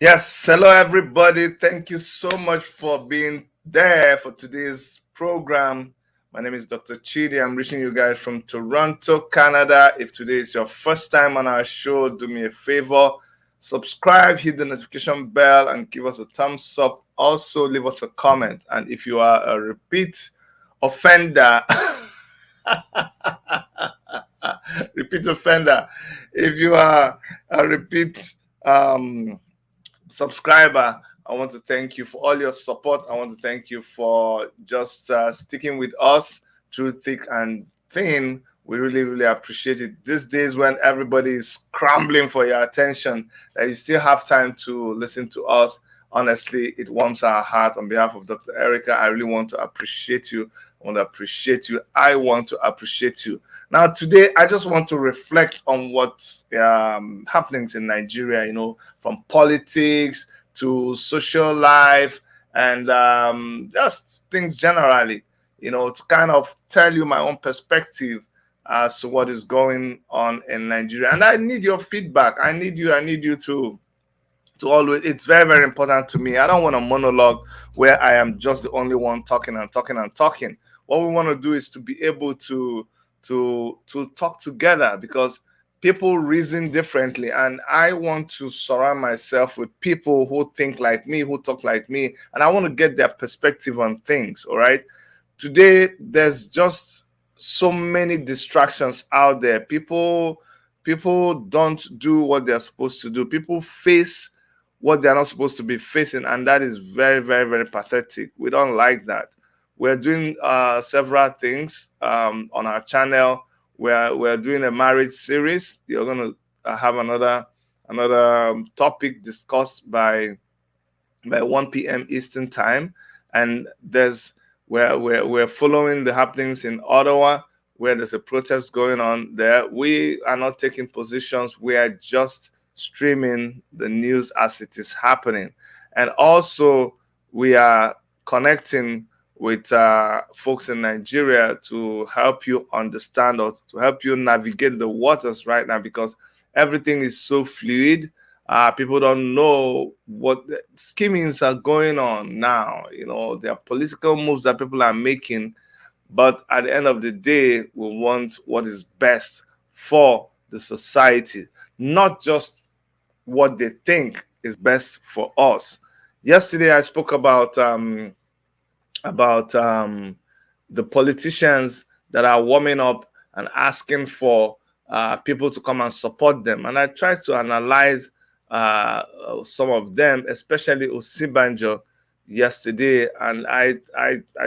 Yes, hello everybody. Thank you so much for being there for today's program. My name is Dr. Chidi. I'm reaching you guys from Toronto, Canada. If today is your first time on our show, do me a favor, subscribe, hit the notification bell, and give us a thumbs up. Also, leave us a comment. And if you are a repeat offender, repeat offender, if you are a repeat subscriber, I want to thank you for all your support. I want to thank you for just sticking with us through thick and thin. We really, really appreciate it. These days, when everybody is scrambling for your attention, that you still have time to listen to us. Honestly, it warms our heart. On behalf of Dr. Erica, I really want to appreciate you. I want to appreciate you. I want to appreciate you. Now, today, I just want to reflect on what's happenings in Nigeria, from politics to social life and just things generally, to kind of tell you my own perspective as to what is going on in Nigeria. And I need your feedback. I need you to always, it's very, very important to me. I don't want a monologue where I am just the only one talking and talking and talking. What we want to do is to be able to talk together, because people reason differently, and I want to surround myself with people who think like me, who talk like me, and I want to get their perspective on things. All right, today there's just so many distractions out there. People don't do what they're supposed to do. People face what they're not supposed to be facing, and that is very, very, very pathetic. We don't like that. We're doing several things on our channel. We're doing a marriage series. You're going to have another topic discussed by 1 p.m. Eastern time, and we're following the happenings in Ottawa, where there's a protest going on there. We are not taking positions. We are just streaming the news as it is happening, and also we are connecting with folks in Nigeria to help you understand, or to help you navigate the waters right now, because everything is so fluid. People don't know what schemings are going on now. There are political moves that people are making, but at the end of the day, we want what is best for the society, not just what they think is best for us. Yesterday, I spoke about the politicians that are warming up and asking for people to come and support them. And I tried to analyze some of them, especially Osibanjo yesterday. And I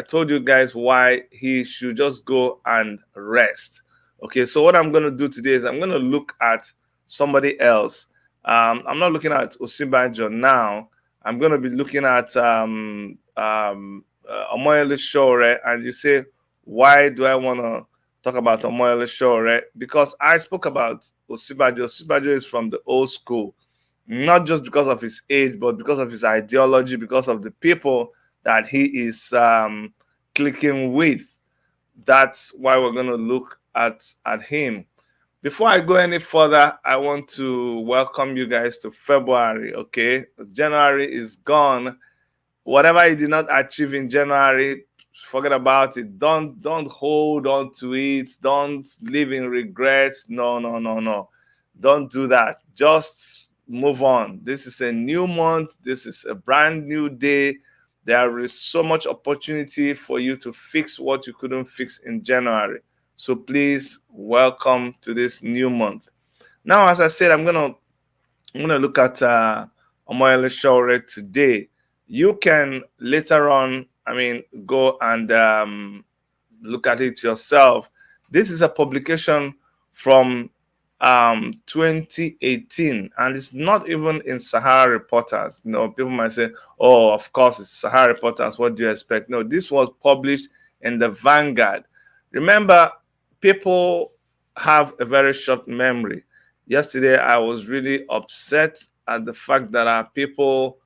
told you guys why he should just go and rest. Okay, so what I'm going to do today is I'm going to look at somebody else. I'm not looking at Osibanjo now. I'm going to be looking at Omoyele Sowore. And you say, why do I want to talk about Omoyele Sowore? Because I spoke about Osibanjo. Osibanjo is from the old school, not just because of his age, but because of his ideology, because of the people that he is clicking with. That's why we're going to look at him. Before I go any further, I want to welcome you guys to February. Okay, January is gone. Whatever you did not achieve in January, forget about it. Don't hold on to it. Don't live in regrets. No, no, no, no. Don't do that. Just move on. This is a new month. This is a brand new day. There is so much opportunity for you to fix what you couldn't fix in January. So please, welcome to this new month. Now, as I said, I'm gonna look at Omoyele Sowore today. You can later on, go and look at it yourself. This is a publication from 2018, and it's not even in Sahara Reporters. People might say, "Oh, of course, it's Sahara Reporters. What do you expect?" No, this was published in the Vanguard. Remember, people have a very short memory. Yesterday, I was really upset at the fact that our people,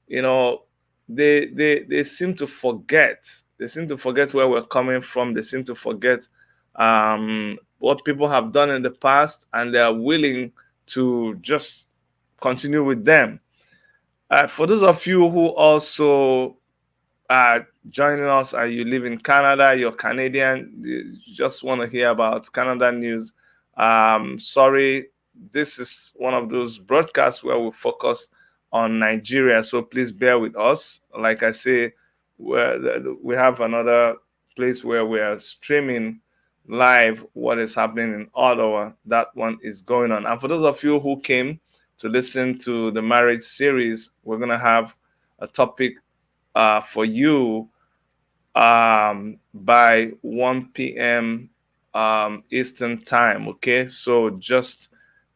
they seem to forget. They seem to forget where we're coming from. They seem to forget what people have done in the past, and they are willing to just continue with them. For those of you who also joining us and you live in Canada, you're Canadian, you just want to hear about Canada news. Sorry, this is one of those broadcasts where we focus on Nigeria, so please bear with us. Like I say, we have another place where we are streaming live what is happening in Ottawa. That one is going on. And for those of you who came to listen to the marriage series, we're going to have a topic for you by 1 p.m. Eastern time. Okay, so just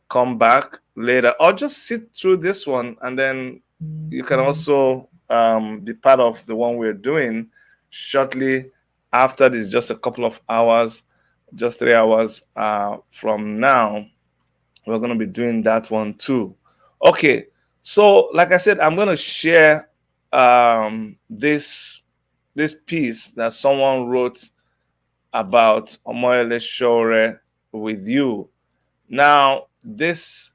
come back later or just sit through this one, and then you can also be part of the one we're doing shortly after this, just a couple of hours, just 3 hours from now. We're going to be doing that one too. Okay, so like I said, I'm going to share this piece that someone wrote about Omoyele Sowore with you. Now, this,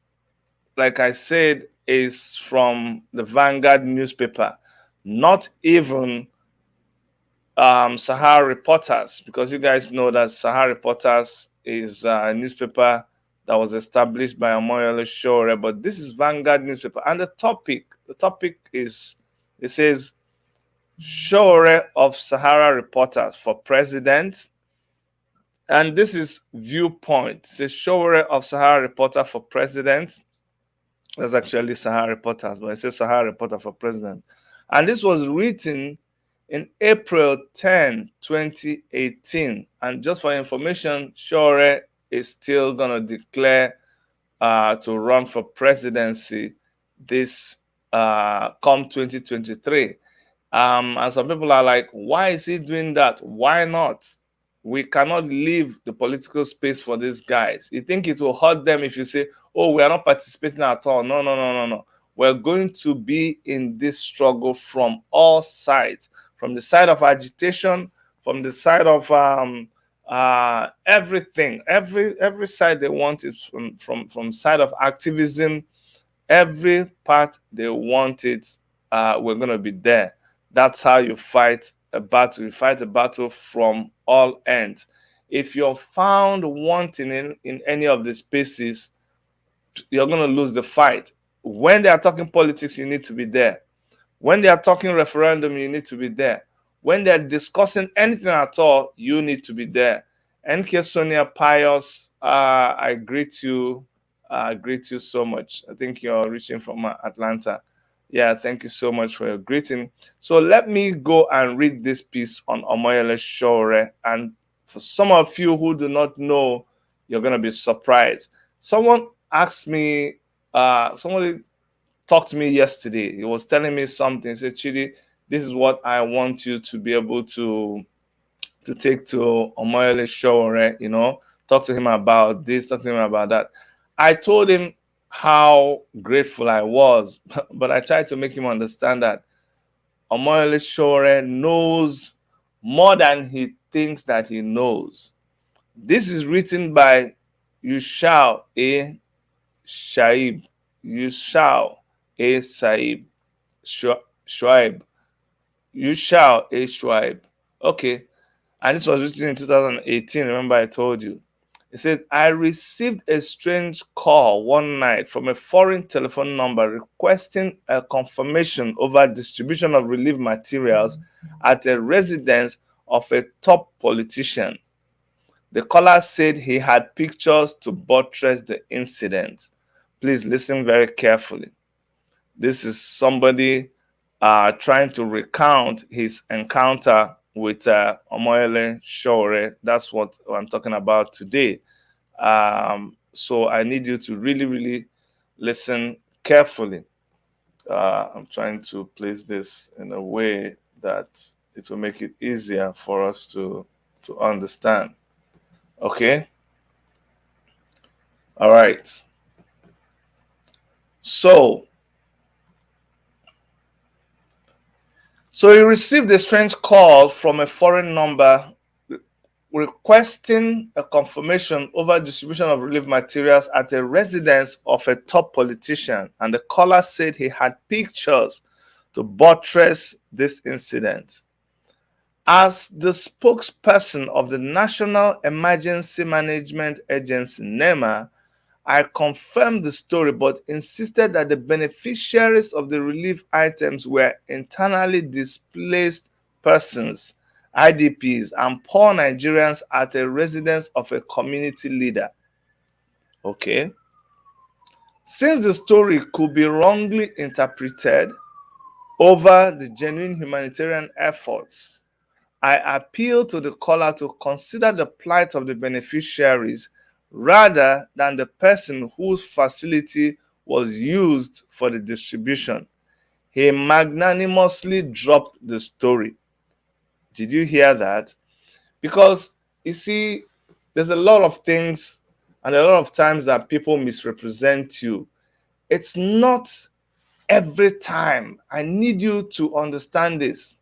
like I said, is from the Vanguard newspaper, not even Sahara Reporters, because you guys know that Sahara Reporters is a newspaper that was established by Omoyele Sowore, but this is Vanguard newspaper, and the topic is, it says, Sowore of Sahara Reporters for president. And this is Viewpoint. It says Sowore of Sahara Reporter for president. That's actually Sahara Reporters, but it says Sahara Reporter for president. And this was written in April 10, 2018. And just for information, Sowore is still going to declare to run for presidency this come 2023. And some people are like, why is he doing that? Why not? We cannot leave the political space for these guys. You think it will hurt them if you say, oh, we are not participating at all? No, no, no, no, no. We're going to be in this struggle from all sides, from the side of agitation, from the side of everything. Every side they want is from side of activism. Every part they want it, we're going to be there. That's how you fight a battle. You fight a battle from all ends. If you're found wanting in any of the spaces, you're going to lose the fight. When they are talking politics, you need to be there. When they are talking referendum, you need to be there. When they're discussing anything at all, you need to be there. NK Sonia Pius, I greet you. I greet you so much. I think you're reaching from Atlanta. Yeah, thank you so much for your greeting. So let me go and read this piece on Omoyele Sowore. And for some of you who do not know, you're going to be surprised. Someone asked me, somebody talked to me yesterday. He was telling me something. He said, Chidi, this is what I want you to be able to take to Omoyele Sowore, talk to him about this, talk to him about that. I told him how grateful I was, but I tried to make him understand that Omoyele Sowore knows more than he thinks that he knows. This is written by Yushao A. Shaib. Yushao A. Saib. Shuaib. Yushao A. Shuaib. Okay. And this was written in 2018. Remember, I told you. It says, I received a strange call one night from a foreign telephone number requesting a confirmation over distribution of relief materials at a residence of a top politician. The caller said he had pictures to buttress the incident. Please listen very carefully. This is somebody trying to recount his encounter with Omoyele Sowore. That's what I'm talking about today. So I need you to really, really listen carefully. I'm trying to place this in a way that it will make it easier for us to understand. Okay? All right. So he received a strange call from a foreign number requesting a confirmation over distribution of relief materials at a residence of a top politician, and the caller said he had pictures to buttress this incident. As the spokesperson of the National Emergency Management Agency, NEMA, I confirmed the story but insisted that the beneficiaries of the relief items were internally displaced persons, IDPs, and poor Nigerians at a residence of a community leader. Okay. Since the story could be wrongly interpreted over the genuine humanitarian efforts, I appeal to the caller to consider the plight of the beneficiaries rather than the person whose facility was used for the distribution. He magnanimously dropped the story. Did you hear that? Because you see, there's a lot of things and a lot of times that people misrepresent you. It's not every time. I need you to understand this.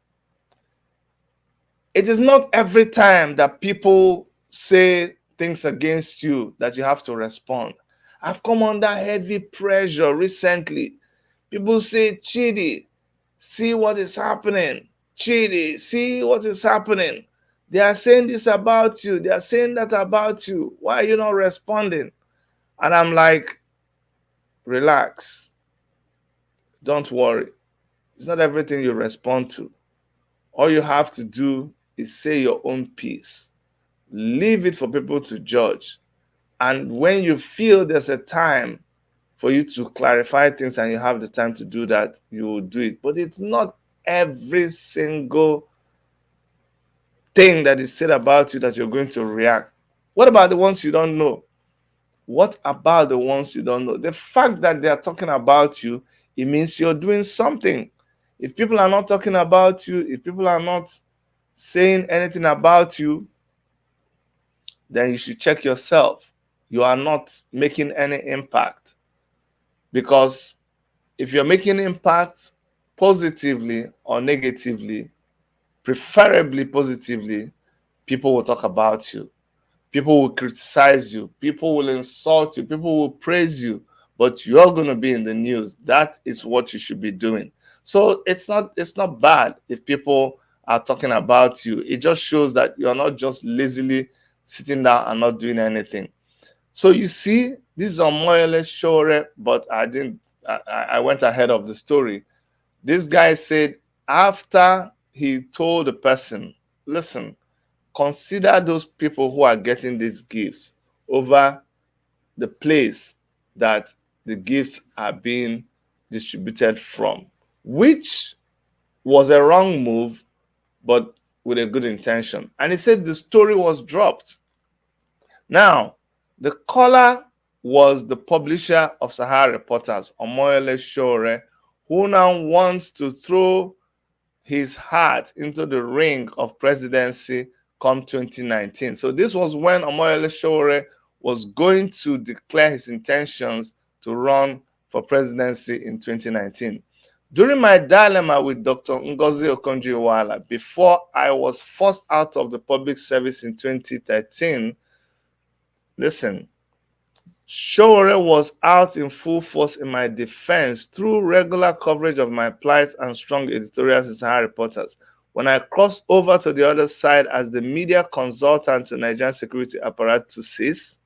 It is not every time that people say things against you that you have to respond. I've come under heavy pressure recently. People say, Chidi, see what is happening. Chidi, see what is happening. They are saying this about you. They are saying that about you. Why are you not responding? And I'm like, relax. Don't worry. It's not everything you respond to. All you have to do is say your own piece. Leave it for people to judge. And when you feel there's a time for you to clarify things and you have the time to do that, you will do it. But it's not every single thing that is said about you that you're going to react. What about the ones you don't know? What about the ones you don't know? The fact that they are talking about you, it means you're doing something. If people are not talking about you, if people are not saying anything about you, then you should check yourself. You are not making any impact. Because if you're making impact positively or negatively, preferably positively, people will talk about you. People will criticize you. People will insult you. People will praise you. But you're going to be in the news. That is what you should be doing. So it's not bad if people are talking about you. It just shows that you're not just lazily sitting down and not doing anything. So you see, this is Omoyele Sowore, but I went ahead of the story. This guy said after he told the person, listen, consider those people who are getting these gifts over the place that the gifts are being distributed from, which was a wrong move, but with a good intention. And he said the story was dropped. Now, the caller was the publisher of Sahara Reporters, Omoyele Sowore, who now wants to throw his hat into the ring of presidency come 2019. So this was when Omoyele Sowore was going to declare his intentions to run for presidency in 2019. During my dilemma with Dr. Ngozi Okonjo-Iweala, before I was forced out of the public service in 2013, listen, Sowore was out in full force in my defense through regular coverage of my plight and strong editorials in Sahara Reporters. When I crossed over to the other side as the media consultant to Nigerian security apparatuses,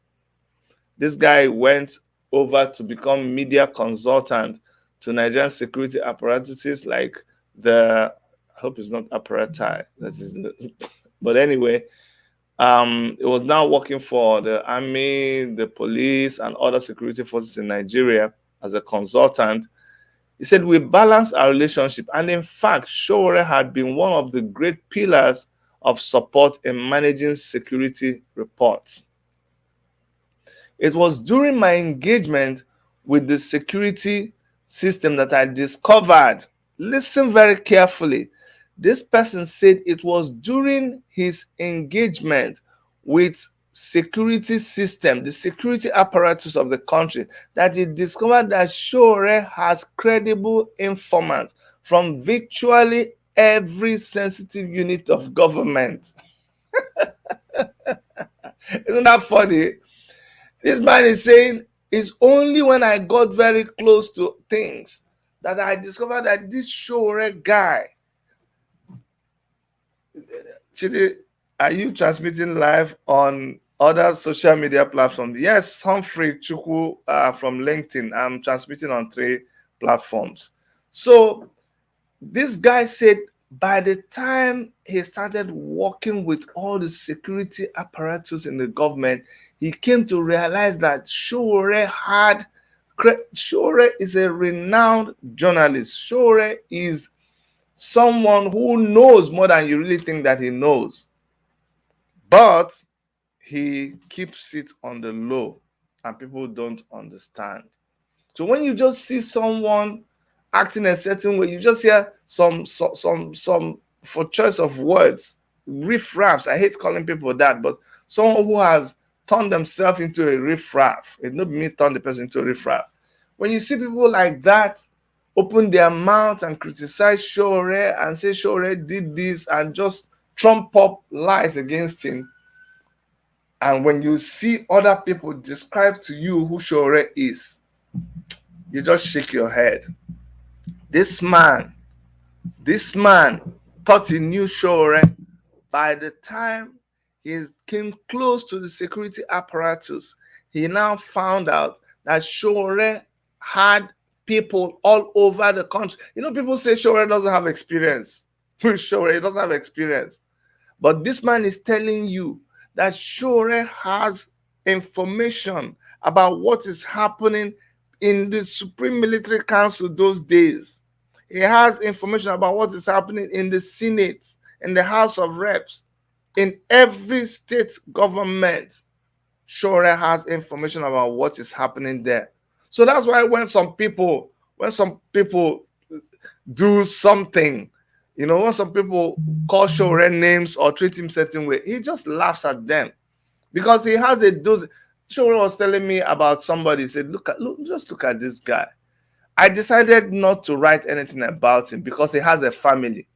this guy went over to become media consultant to Nigerian security apparatuses like the, I hope it's not apparatus, but anyway, it was now working for the army, the police, and other security forces in Nigeria as a consultant. He said, we balanced our relationship. And in fact, Sowore had been one of the great pillars of support in managing security reports. It was during my engagement with the security system that I discovered, listen very carefully, this person said it was during his engagement with security system, the security apparatus of the country, that he discovered that Sowore has credible informants from virtually every sensitive unit of government. Isn't that funny? This man is saying it's only when I got very close to things that I discovered that this Sowore guy. Chidi, are you transmitting live on other social media platforms? Yes, Humphrey Chukwu from LinkedIn. I'm transmitting on 3 platforms. So this guy said by the time he started working with all the security apparatus in the government, he came to realize that Sowore is a renowned journalist. Sowore is someone who knows more than you really think that he knows, but he keeps it on the low and people don't understand. So when you just see someone acting a certain way, you just hear some for choice of words, riffraffs. I hate calling people that, but someone who has turned themselves into a riffraff. It not me turn the person into a riffraff. When you see people like that open their mouth and criticize Sowore and say Sowore did this and just trump up lies against him, and when you see other people describe to you who Sowore is, you just shake your head. This man, this man thought he knew Sowore. By the time he came close to the security apparatus, he now found out that Sowore had people all over the country. You know, people say Sowore doesn't have experience. Sowore, he doesn't have experience. But this man is telling you that Sowore has information about what is happening in the Supreme Military Council those days. He has information about what is happening in the Senate, in the House of Reps, in every state government. Sowore has information about what is happening there. So that's why when some people do something, when some people call Sowore names or treat him certain way, he just laughs at them because he has a dose. Sowore was telling me about somebody. He said, just look at this guy. I decided not to write anything about him because he has a family.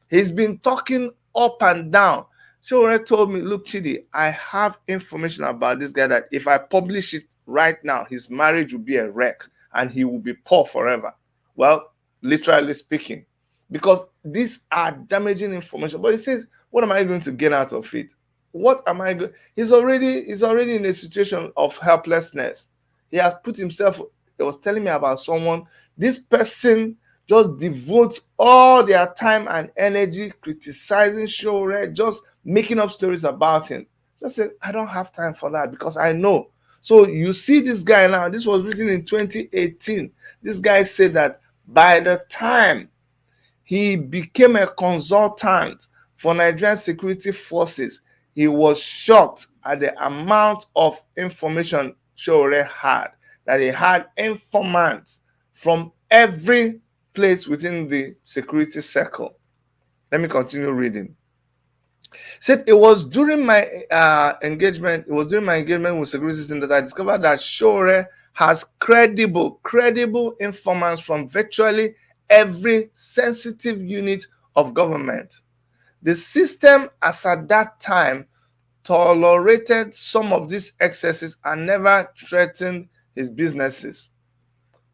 He's been talking up and down. Sowore told me, look, Chidi, I have information about this guy that if I publish it right now, his marriage will be a wreck and he will be poor forever. Well, literally speaking, because these are damaging information. But he says, what am I going to gain out of it? What am I going? He's already in a situation of helplessness. He has put himself. He was telling me about someone. This person just devotes all their time and energy criticizing Sowore, just making up stories about him. Just said, I don't have time for that because I know. So you see this guy now, this was written in 2018. This guy said that by the time he became a consultant for Nigerian security forces, he was shocked at the amount of information Sowore had, that he had informants from every place within the security circle. Let me continue reading. Said it was during my engagement with security system that I discovered that Sowore has credible informants from virtually every sensitive unit of government. The system, as at that time, tolerated some of these excesses and never threatened his businesses.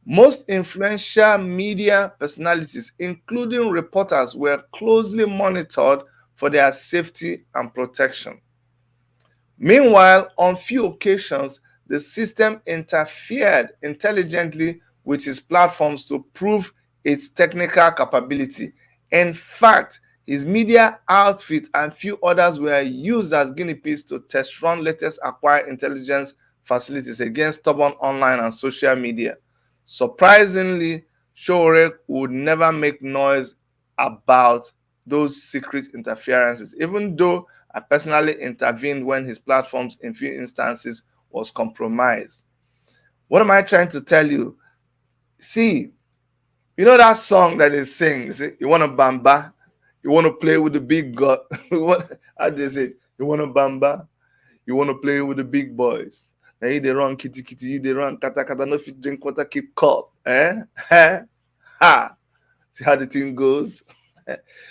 Most influential media personalities, including reporters, were closely monitored for their safety and protection. Meanwhile, on few occasions, the system interfered intelligently with his platforms to prove its technical capability. In fact, his media outfit and few others were used as guinea pigs to test run latest acquired intelligence facilities against stubborn online and social media. Surprisingly, Sowore would never make noise about those secret interferences, even though I personally intervened when his platforms in few instances was compromised. What am I trying to tell you? See, you know that song that they sing, you want to bamba, you want to play with the big god. How they say, you want to bamba, you want to play with the big boys. Now you they run kitty kitty, you they run kata kata, no fit drink water, keep cup. Ha! See how the thing goes?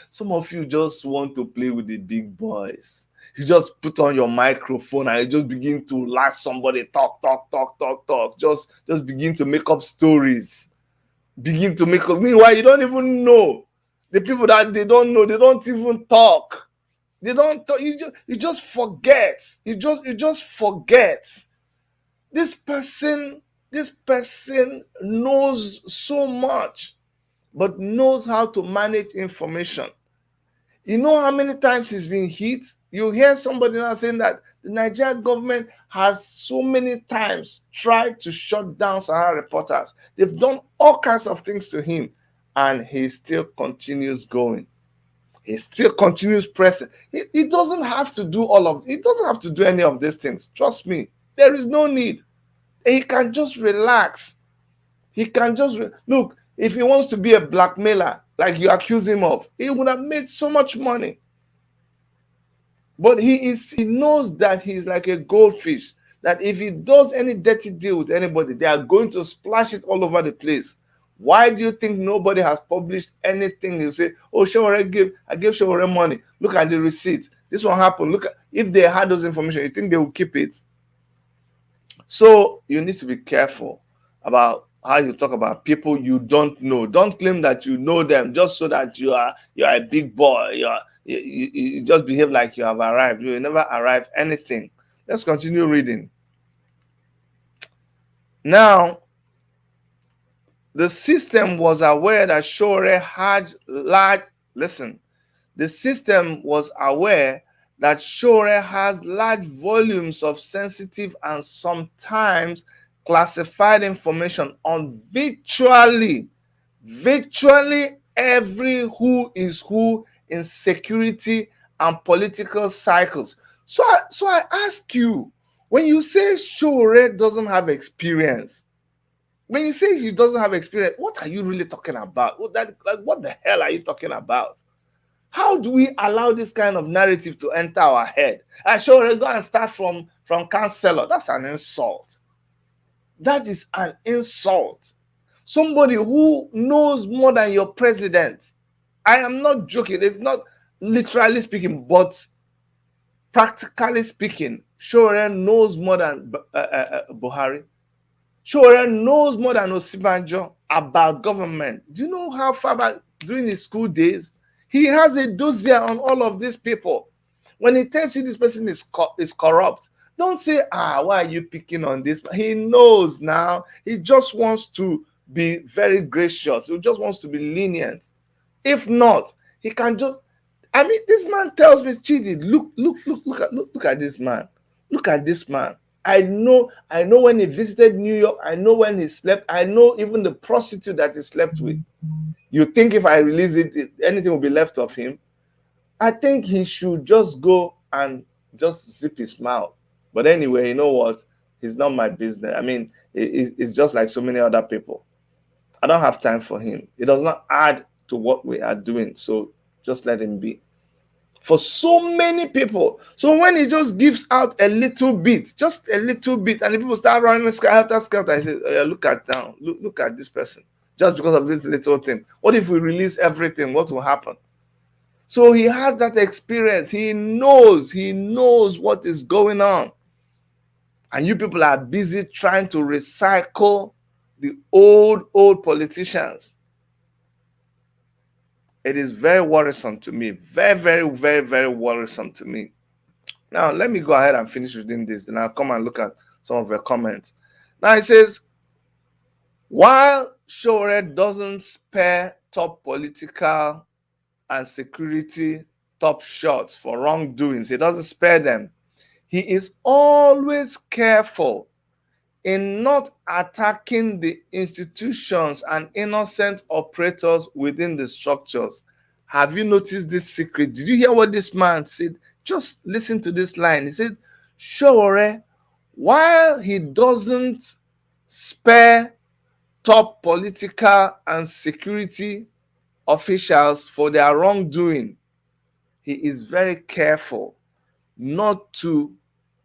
Some of you just want to play with the big boys. You just put on your microphone and you just begin to let somebody talk. Just begin to make up stories. Begin to make up. Meanwhile, you don't even know. The people that they don't know, they don't even talk. They don't talk. You just forget. You just forget. This person, this person knows so much, but knows how to manage information. You know how many times he's been hit? You hear somebody now saying that the Nigerian government has so many times tried to shut down Sahara reporters. They've done all kinds of things to him, and he still continues going. He still continues pressing. He doesn't have to do all of. He doesn't have to do any of these things. Trust me, there is no need. He can just relax. He can just look. If he wants to be a blackmailer, like you accuse him of, he would have made so much money. But he knows that he's like a goldfish, that if he does any dirty deal with anybody, they are going to splash it all over the place. Why do you think nobody has published anything? You say, oh, I gave Sowore money. Look at the receipt. This one happened. Look at, if they had those information, you think they will keep it? So you need to be careful about how you talk about people you don't know. Don't claim that you know them just so that you are a big boy. You just behave like you have arrived. You will never arrive anything. Let's continue reading. Now, the system was aware that Sowore had large. Listen, the system was aware that Sowore has large volumes of sensitive and sometimes classified information on virtually every who is who in security and political cycles. So I ask you, when you say Sowore doesn't have experience, when you say he doesn't have experience, what are you really talking about? What the hell are you talking about? How do we allow this kind of narrative to enter our head? I sure go and start from counselor. That's an insult. That is an insult. Somebody who knows more than your president. I am not joking. It's not literally speaking, but practically speaking, Sowore knows more than Buhari. Sowore knows more than Osinbajo about government. Do you know how far back during his school days? He has a dossier on all of these people. When he tells you this person is corrupt, don't say, why are you picking on this? He knows now. He just wants to be very gracious. He just wants to be lenient. If not, he can just. I mean, this man tells me, Chidi, look at this man. Look at this man. I know when he visited New York. I know when he slept. I know even the prostitute that he slept with. You think if I release it, anything will be left of him? I think he should just go and just zip his mouth. But anyway, you know what? It's not my business. I mean, it's just like so many other people. I don't have time for him. It does not add to what we are doing. So just let him be. For so many people. So when he just gives out a little bit, just a little bit, and the people start running scatter, I say, look at this person. Just because of this little thing. What if we release everything? What will happen? So he has that experience. He knows what is going on. And you people are busy trying to recycle the old politicians. It is very worrisome to me. Very, very, very, very worrisome to me. Now, let me go ahead and finish reading this. Then I'll come and look at some of your comments. Now, it says, while Sowore doesn't spare top political and security top shots for wrongdoings, he doesn't spare them. He is always careful in not attacking the institutions and innocent operators within the structures. Have you noticed this secret? Did you hear what this man said? Just listen to this line. He said, Sowore, while he doesn't spare top political and security officials for their wrongdoing, he is very careful not to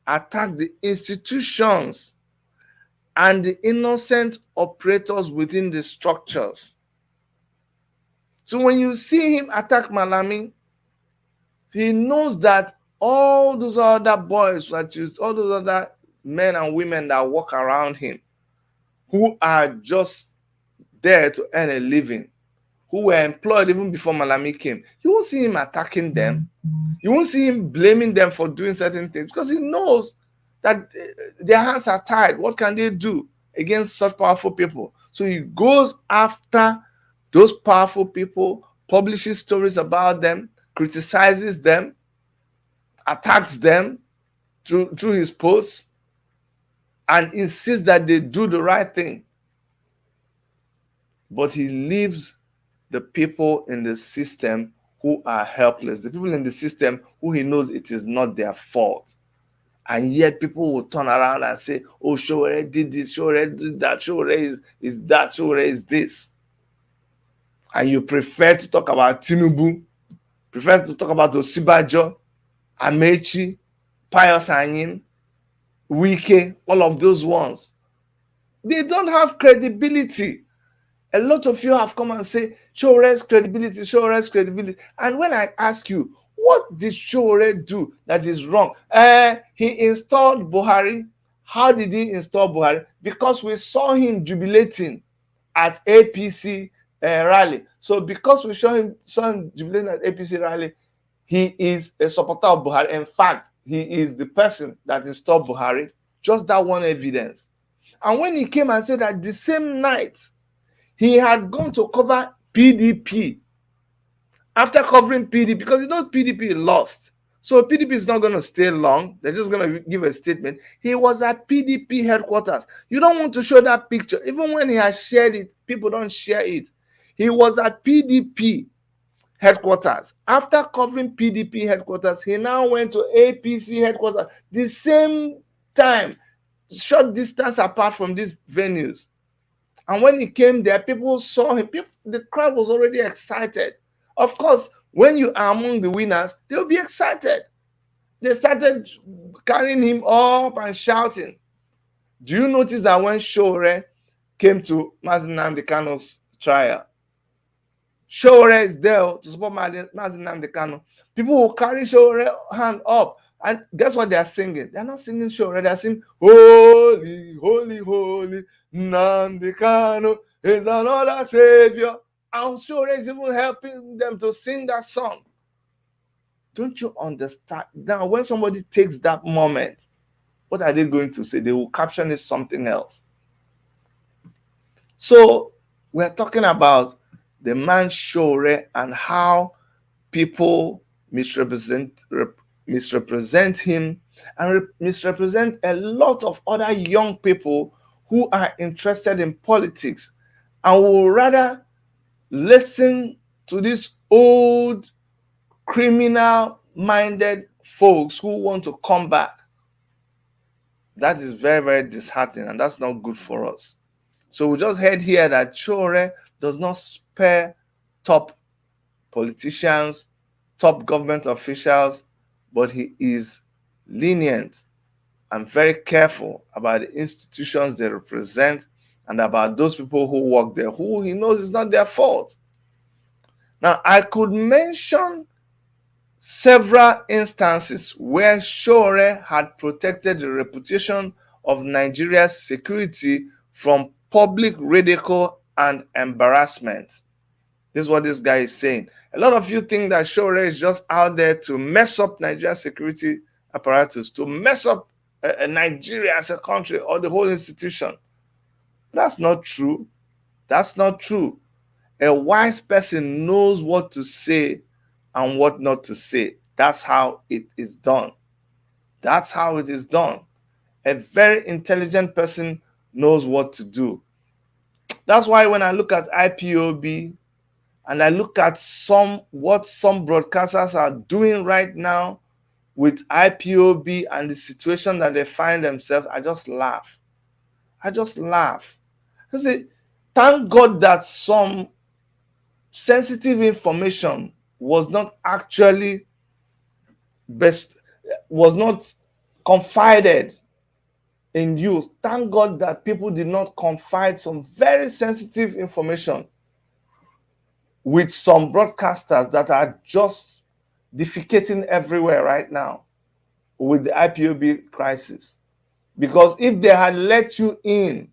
attack the institutions and the innocent operators within the structures. So when you see him attack Malami, he knows that all those other boys that you, all those other men and women that walk around him, who are just there to earn a living, who were employed even before Malami came, you won't see him attacking them. You won't see him blaming them for doing certain things, because he knows that their hands are tied. What can they do against such powerful people? So he goes after those powerful people, publishes stories about them, criticizes them, attacks them through his posts, and insists that they do the right thing. But he leaves the people in the system who are helpless, the people in the system who he knows it is not their fault. And yet people will turn around and say, oh, Sowore did this, Sowore did that, Sowore is that, Sowore is this. And you prefer to talk about Tinubu, prefer to talk about Osibajo, Amechi, Pius Anyim, Wike, all of those ones. They don't have credibility. A lot of you have come and say, Sowore's credibility, Sowore's credibility. And when I ask you, what did Sowore do that is wrong? He installed Buhari. How did he install Buhari? Because we saw him jubilating at APC rally. So because we saw him jubilating at APC rally, he is a supporter of Buhari. In fact, he is the person that installed Buhari. Just that one evidence. And when he came and said that the same night, he had gone to cover PDP. After covering PDP, because you know PDP lost. So PDP is not going to stay long. They're just going to give a statement. He was at PDP headquarters. You don't want to show that picture. Even when he has shared it, people don't share it. He was at PDP headquarters. After covering PDP headquarters, he now went to APC headquarters. The same time, short distance apart from these venues. And when he came there, people saw him. The crowd was already excited. Of course, when you are among the winners, they'll be excited. They started carrying him up and shouting. Do you notice that when Sowore came to Mazi Nnamdi Kanu's trial, Sowore is there to support Mazi Nnamdi Kanu. People will carry Sowore hand up. And guess what they are singing? They are not singing Sowore. They are singing, Holy, Holy, Holy, Nnamdi Kanu is another savior. And Sowore is even helping them to sing that song. Don't you understand? Now, when somebody takes that moment, what are they going to say? They will caption it something else. So we're talking about the man Sowore and how people misrepresent him and misrepresent a lot of other young people who are interested in politics and will rather listen to these old criminal-minded folks who want to come back. That is very, very disheartening, and that's not good for us. So we just heard here that Sowore does not spare top politicians, top government officials, but he is lenient and very careful about the institutions they represent and about those people who work there, who he knows is not their fault. Now, I could mention several instances where Sowore had protected the reputation of Nigeria's security from public ridicule and embarrassment. This is what this guy is saying. A lot of you think that Sowore is just out there to mess up Nigeria's security apparatus, to mess up Nigeria as a country or the whole institution. That's not true. That's not true. A wise person knows what to say and what not to say. That's how it is done. That's how it is done. A very intelligent person knows what to do. That's why when I look at IPOB and I look at what some broadcasters are doing right now with IPOB and the situation that they find themselves, I just laugh. I just laugh. I say, thank God that some sensitive information was not actually was not confided in you. Thank God that people did not confide some very sensitive information with some broadcasters that are just defecating everywhere right now. with the IPOB crisis. Because if they had let you in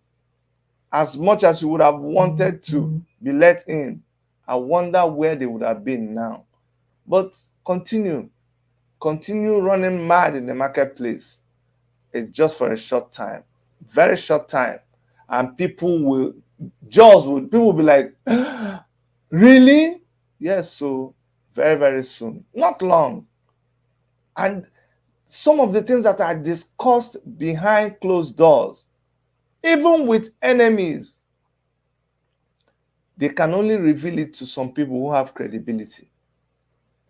as much as you would have wanted to be let in, I wonder where they would have been now. But continue running mad in the marketplace. It's just for a short time, very short time. And people will be like, really? Yes, so very, very soon. Not long. And some of the things that are discussed behind closed doors, even with enemies, they can only reveal it to some people who have credibility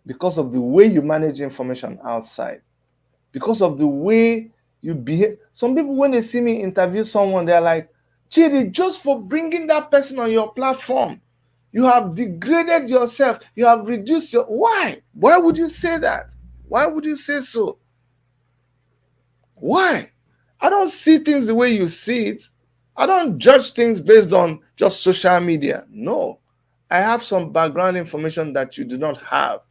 because of the way you manage information outside, because of the way you behave. Some people, when they see me interview someone, they're like, Chidi, just for bringing that person on your platform, you have degraded yourself. You have reduced your... Why? Why would you say that? Why would you say so? Why? I don't see things the way you see it. I don't judge things based on just social media. No. I have some background information that you do not have.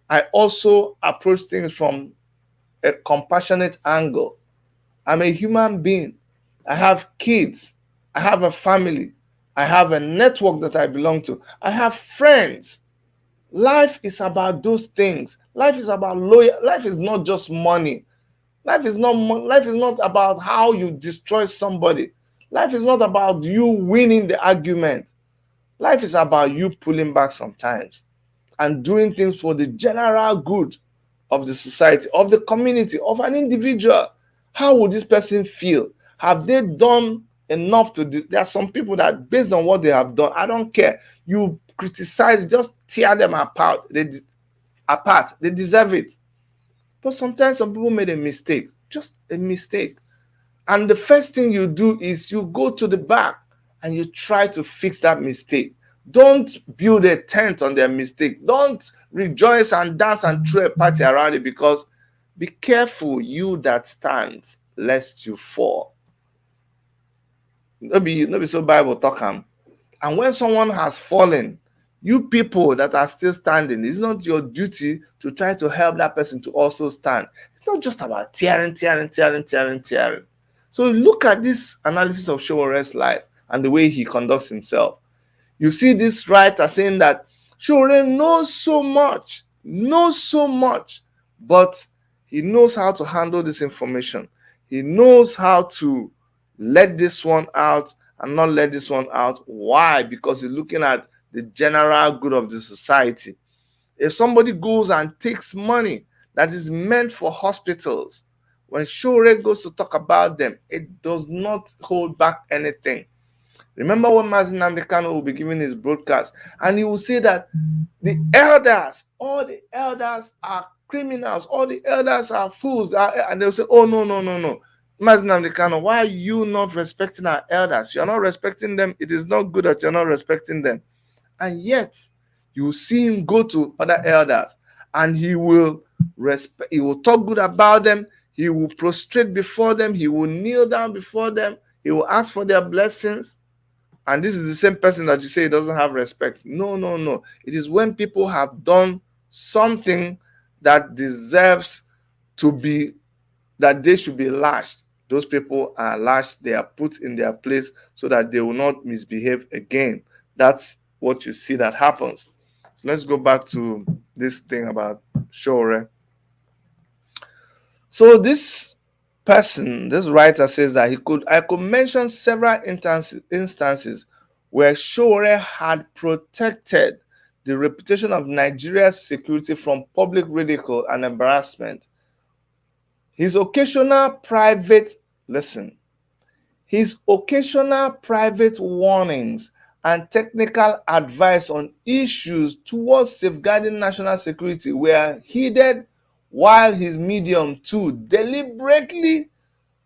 I also approach things from a compassionate angle. I'm a human being. I have kids. I have a family. I have a network that I belong to. I have friends. Life is about those things. Life is about loyalty. Life is not just money. Life is not about how you destroy somebody. Life is not about you winning the argument. Life is about you pulling back sometimes and doing things for the general good of the society, of the community, of an individual. How would this person feel? Have they done enough to... There are some people that, based on what they have done, I don't care. You criticize, just tear them apart. They deserve it. But sometimes some people made a mistake, just a mistake. And the first thing you do is you go to the back and you try to fix that mistake. Don't build a tent on their mistake. Don't rejoice and dance and throw a party around it, because be careful, you that stands, lest you fall. No be so Bible talk am. And when someone has fallen, you people that are still standing, it's not your duty to try to help that person to also stand. It's not just about tearing. So look at this analysis of Sowore's life and the way he conducts himself. You see this writer saying that Sowore knows so much, but he knows how to handle this information. He knows how to let this one out and not let this one out. Why? Because he's looking at the general good of the society. If somebody goes and takes money that is meant for hospitals, when Sowore goes to talk about them, it does not hold back anything. Remember when Mazi Nnamdi Kanu will be giving his broadcast, and he will say that all the elders are criminals, all the elders are fools, and they'll say, oh, no. Mazi Nnamdi Kanu, why are you not respecting our elders? You're not respecting them. It is not good that you're not respecting them. And yet, you will see him go to other elders, and he will talk good about them. He will prostrate before them. He will kneel down before them. He will ask for their blessings. And this is the same person that you say doesn't have respect. No. It is when people have done something that deserves to be, that they should be lashed. Those people are lashed. They are put in their place so that they will not misbehave again. That's what you see that happens. So let's go back to this thing about Sowore. So this writer says that I could mention several instances where Sowore had protected the reputation of Nigeria's security from public ridicule and embarrassment. His occasional private warnings and technical advice on issues towards safeguarding national security were heeded, while his medium too deliberately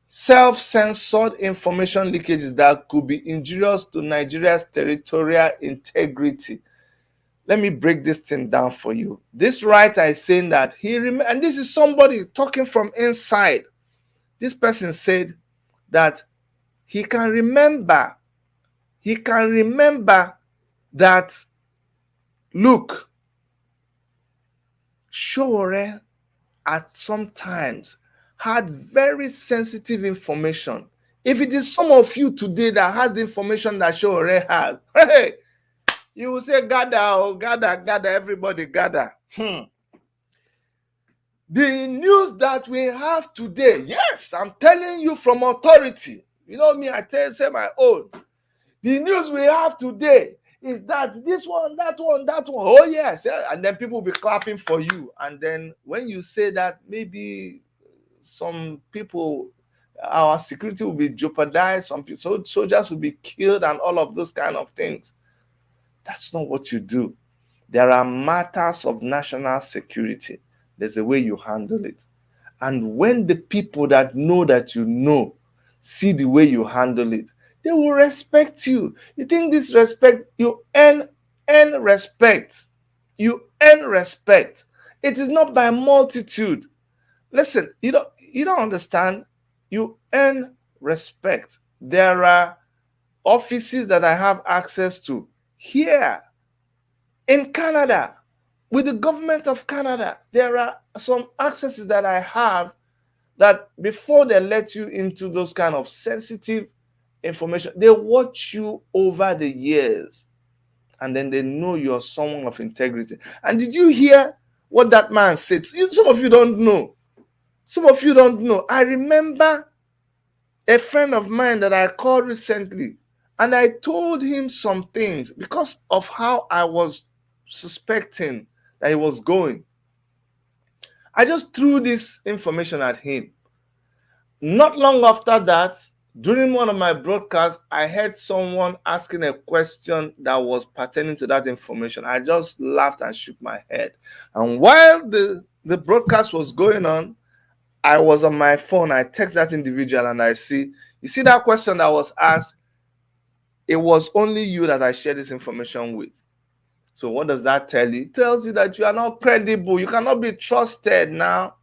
self-censored information leakages that could be injurious to Nigeria's territorial integrity. Let me break this thing down for you. This writer is saying that and this is somebody talking from inside. This person said that he can remember that, look, Sowore at some times had very sensitive information. If it is some of you today that has the information that Sowore has, hey, you will say, gather, oh, gather, gather, everybody gather. The news that we have today, yes, I'm telling you from authority. You know me, say my own. The news we have today is that this one, that one, that one. Oh, yes. And then people will be clapping for you. And then when you say that, maybe some people, our security will be jeopardized. Some people, soldiers will be killed and all of those kind of things. That's not what you do. There are matters of national security. There's a way you handle it. And when the people that you know see the way you handle it, they will respect you. You think this respect, you earn respect. You earn respect. It is not by multitude. Listen, you don't understand. You earn respect. There are offices that I have access to here in Canada. With the government of Canada, there are some accesses that I have that before they let you into those kind of sensitive information, they watch you over the years and then they know you're someone of integrity. And did you hear what that man said? Some of you don't know. Some of you don't know. I remember a friend of mine that I called recently, and I told him some things because of how I was suspecting that he was going. I just threw this information at him. Not long after that, during one of my broadcasts, I heard someone asking a question that was pertaining to that information. I just laughed and shook my head. And while the broadcast was going on, I was on my phone. I text that individual and I see, you see that question that was asked, it was only you that I shared this information with. So what does that tell you? It tells you that you are not credible. You cannot be trusted now.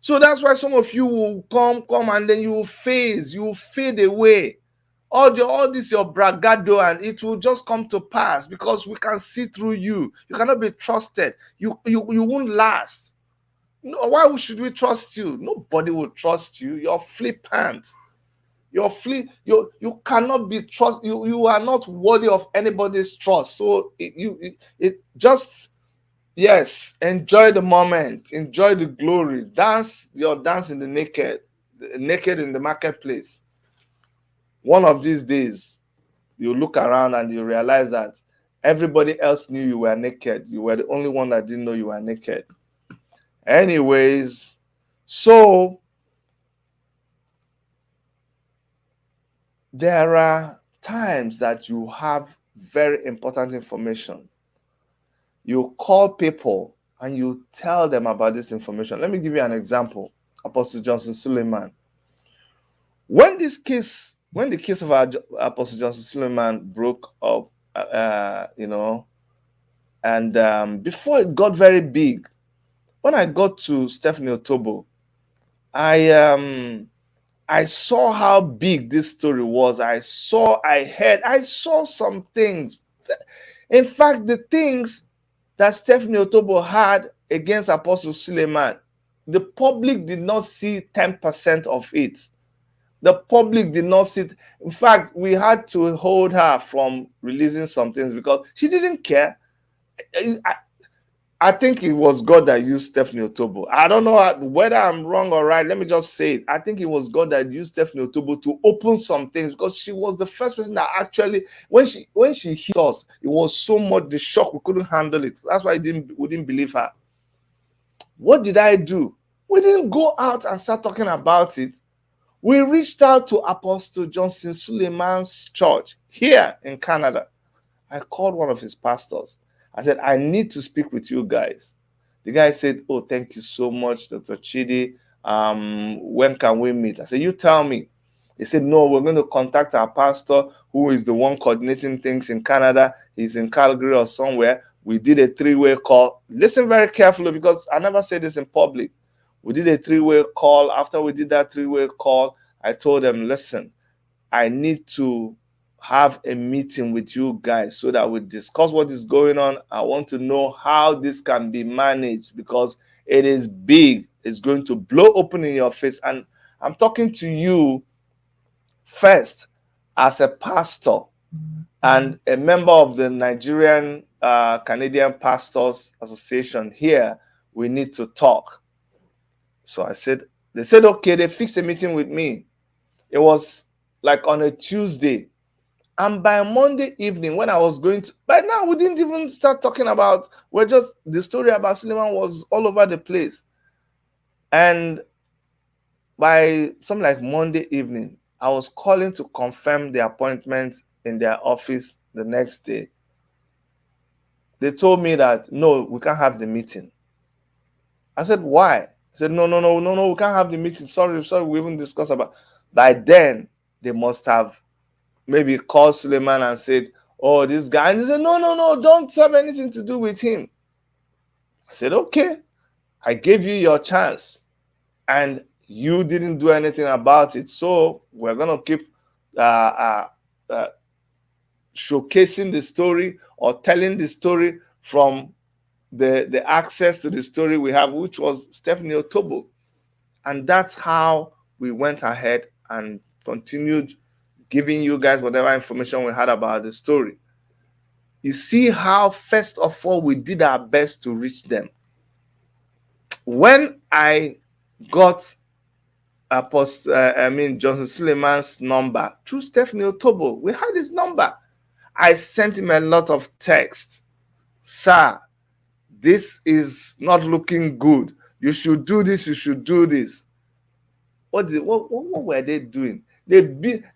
So that's why some of you will come and then you will fade away. All this your bragado, and it will just come to pass because we can see through you. You cannot be trusted. You won't last. No, why should we trust you? Nobody will trust you. You're flippant. You cannot be trust. You are not worthy of anybody's trust. So it just, yes, enjoy the moment, enjoy the glory, dance your dance in the naked in the marketplace. One of these days, you look around and you realize that everybody else knew you were naked. You were the only one that didn't know you were naked. Anyways, so there are times that you have very important information. You call people and you tell them about this information. Let me give you an example. Apostle Johnson Suleiman. When the case of Apostle Johnson Suleiman broke up, and before it got very big, when I got to Stephanie Otobo, I saw how big this story was. I saw some things. In fact, the things that Stephanie Otobo had against Apostle Suleiman, the public did not see 10% of it. The public did not see it. In fact, we had to hold her from releasing some things because she didn't care. I think it was God that used Stephanie Otobo. I don't know whether I'm wrong or right. Let me just say it. I think it was God that used Stephanie Otobo to open some things because she was the first person that actually, when she hit us, it was so much the shock we couldn't handle it. That's why we didn't believe her. What did I do? We didn't go out and start talking about it. We reached out to Apostle Johnson Suleiman's church here in Canada. I called one of his pastors. I said, I need to speak with you guys. The guy said, oh, thank you so much, Dr. Chidi. When can we meet? I said, you tell me. He said, no, we're going to contact our pastor who is the one coordinating things in Canada. He's in Calgary or somewhere. We did a 3-way call. Listen very carefully because I never say this in public. We did a 3-way call. After we did that 3-way call, I told them, listen, I need to have a meeting with you guys so that we discuss what is going on. I want to know how this can be managed because it is big. is going to blow open in your face. And I'm talking to you first as a pastor and a member of the Nigerian Canadian Pastors Association. Here, we need to talk. So they said, okay, they fixed a meeting with me. It was like on a Tuesday. And by Monday evening, when I was going to, by now, we didn't even start talking about, the story about Suleiman was all over the place. And by something like Monday evening, I was calling to confirm the appointment in their office the next day. They told me that, no, we can't have the meeting. I said, why? I said, no, we can't have the meeting. Sorry, we even discussed about. By then, they must have maybe called Suleiman and said, oh, this guy. And he said, no, don't have anything to do with him. I said, okay, I gave you your chance and you didn't do anything about it. So we're going to keep showcasing the story or telling the story from the access to the story we have, which was Stephanie Otobo. And that's how we went ahead and continued giving you guys whatever information we had about the story. You see how, first of all, we did our best to reach them. When I got Johnson Suleiman's number through Stephanie Otobo, we had his number. I sent him a lot of texts. Sir, this is not looking good. You should do this. You should do this. What were they doing? They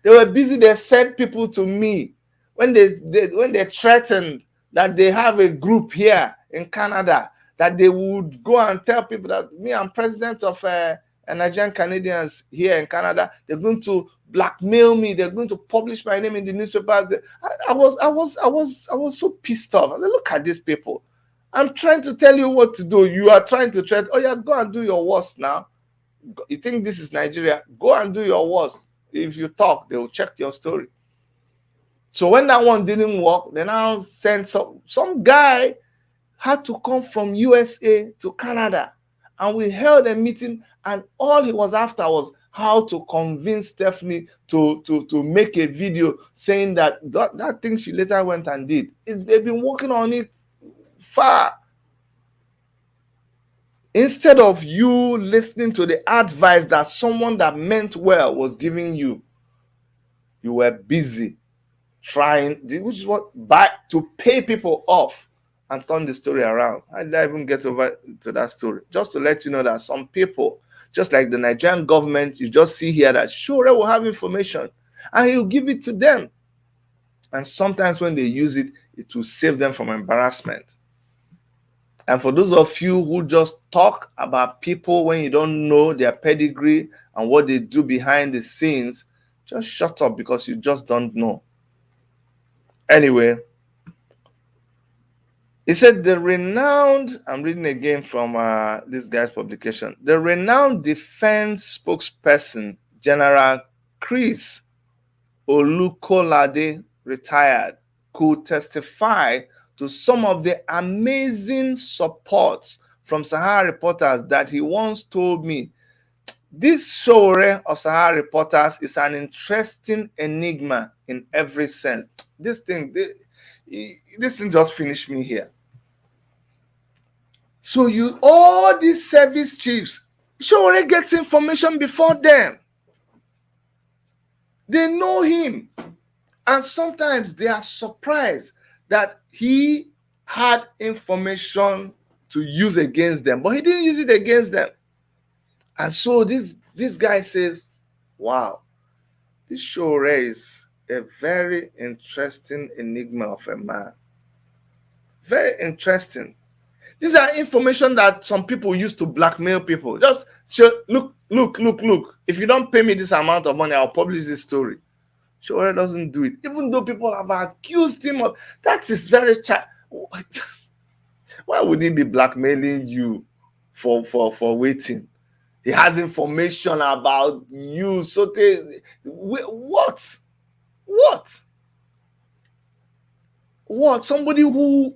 were busy. They sent people to me when they threatened that they have a group here in Canada that they would go and tell people that me, I'm president of Nigerian Canadians here in Canada. They're going to blackmail me. They're going to publish my name in the newspapers. I was so pissed off. I said, look at these people. I'm trying to tell you what to do. You are trying to threaten. Oh yeah, go and do your worst now. You think this is Nigeria? Go and do your worst. If you talk, they will check your story. So when that one didn't work, they now sent some guy had to come from USA to Canada, and we held a meeting, and all he was after was how to convince Stephanie to make a video saying that thing she later went and did. They've been working on it far. Instead of you listening to the advice that someone that meant well was giving you, you were busy trying, which is what, to pay people off and turn the story around. I didn't even get over to that story. Just to let you know that some people, just like the Nigerian government, you just see here that Sowore will have information and he'll give it to them. And sometimes when they use it, it will save them from embarrassment. And for those of you who just talk about people when you don't know their pedigree and what they do behind the scenes, just shut up because you just don't know. Anyway, he said the renowned, I'm reading again from this guy's publication, the renowned defense spokesperson, General Chris Olukolade, retired, could testify to some of the amazing support from Sahara Reporters that he once told me. This Sowore of Sahara Reporters is an interesting enigma in every sense. This thing just finished me here. So all these service chiefs, Sowore gets information before them. They know him. And sometimes they are surprised that he had information to use against them, but he didn't use it against them. And so this guy says, wow, this Sowore is a very interesting enigma of a man. Very interesting. These are information that some people use to blackmail people. Just show, look. If you don't pay me this amount of money, I'll publish this story. Sowore doesn't do it, even though people have accused him of that. Is very why would he be blackmailing you for waiting? He has information about you. So what? Somebody who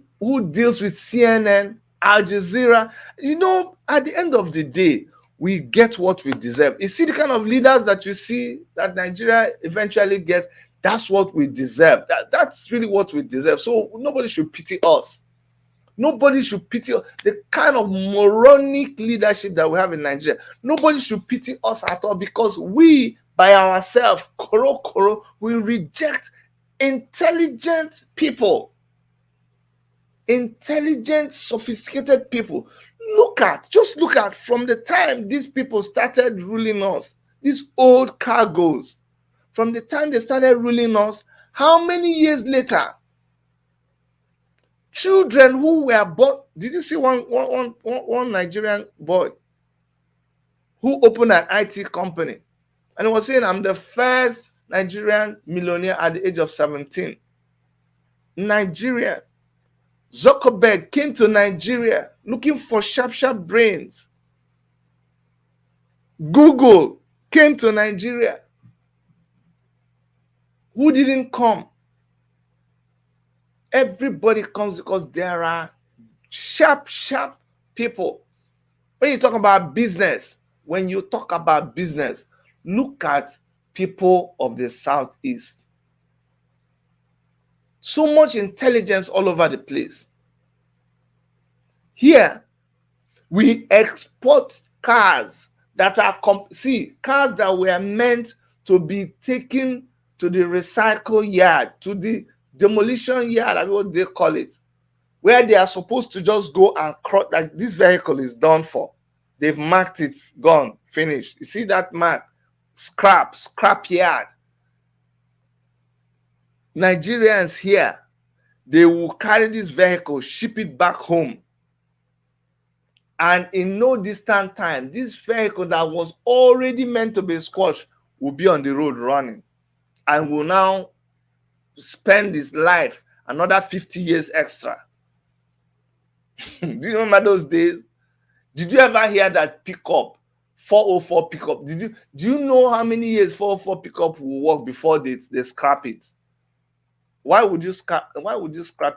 deals with CNN, Al Jazeera. At the end of the day, we get what we deserve. You see the kind of leaders that you see that Nigeria eventually gets, that's what we deserve. That's really what we deserve. So nobody should pity us. Nobody should pity us. The kind of moronic leadership that we have in Nigeria, nobody should pity us at all, because we, by ourselves, we reject intelligent people. Intelligent, sophisticated people. Just look at from the time these people started ruling us, these old cargoes, from the time they started ruling us, how many years later, children who were born, did you see one Nigerian boy who opened an IT company, and he was saying, I'm the first Nigerian millionaire at the age of 17. Nigeria. Zuckerberg came to Nigeria looking for sharp brains. Google came to Nigeria. Who didn't come? Everybody comes because there are sharp people. When you talk about business, look at people of the Southeast. So much intelligence all over the place. Here, we export cars that are cars that were meant to be taken to the recycle yard, to the demolition yard, I mean, what they call it, where they are supposed to just go and crush. Like, this vehicle is done for. They've marked it, gone, finished. You see that mark? Scrap yard. Nigerians here, they will carry this vehicle, ship it back home. And in no distant time, this vehicle that was already meant to be squashed will be on the road running, and will now spend his life another 50 years extra. Do you remember those days? Did you ever hear that pickup, 404 pickup? Do you know how many years 404 pickup will work before they scrap it? Why would you scrap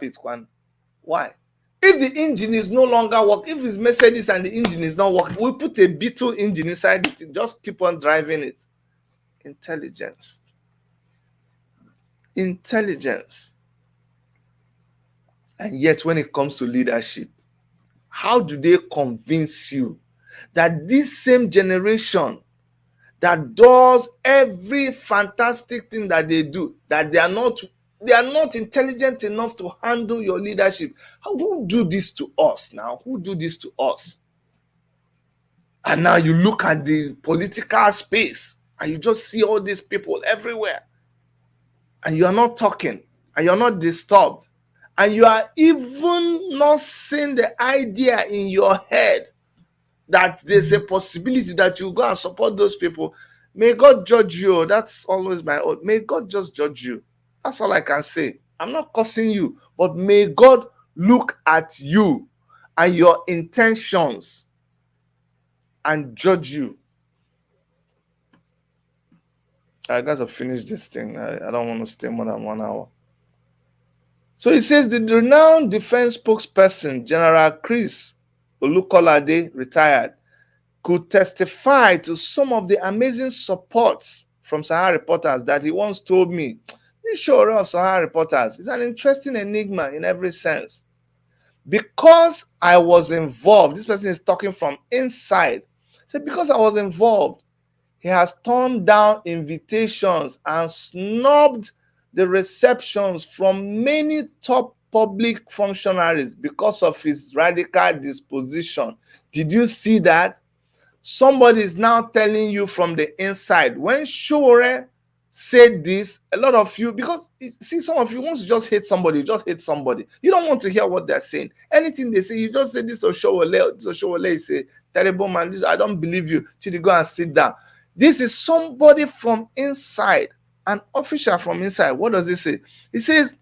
it, Kwan? Why? If the engine is no longer working, if it's Mercedes and the engine is not working, we put a Beetle engine inside it, just keep on driving it. Intelligence. And yet, when it comes to leadership, how do they convince you that this same generation that does every fantastic thing that they do, that they are not intelligent enough to handle your leadership? Who do this to us now? Who do this to us? And now you look at the political space and you just see all these people everywhere. And you are not talking, and you're not disturbed, and you are even not seeing the idea in your head that there's a possibility that you go and support those people. May God judge you. That's always my own. May God just judge you. That's all I can say. I'm not cursing you, but may God look at you and your intentions and judge you. I got to finish this thing. I don't want to stay more than 1 hour. So he says the renowned defense spokesperson, General Chris Olukolade, retired, could testify to some of the amazing support from Sahara reporters that he once told me. This show of Sahara reporters is an interesting enigma in every sense. Because I was involved, this person is talking from inside. He said, because I was involved, he has turned down invitations and snubbed the receptions from many top public functionaries because of his radical disposition. Did you see that? Somebody is now telling you from the inside. When Sowore said this, a lot of you, because see, some of you want to just hate somebody, you just hate somebody. You don't want to hear what they're saying. Anything they say, you just say, this Sowore is a terrible man. I don't believe you. Should you go and sit down? This is somebody from inside, an official from inside. What does he say? He says,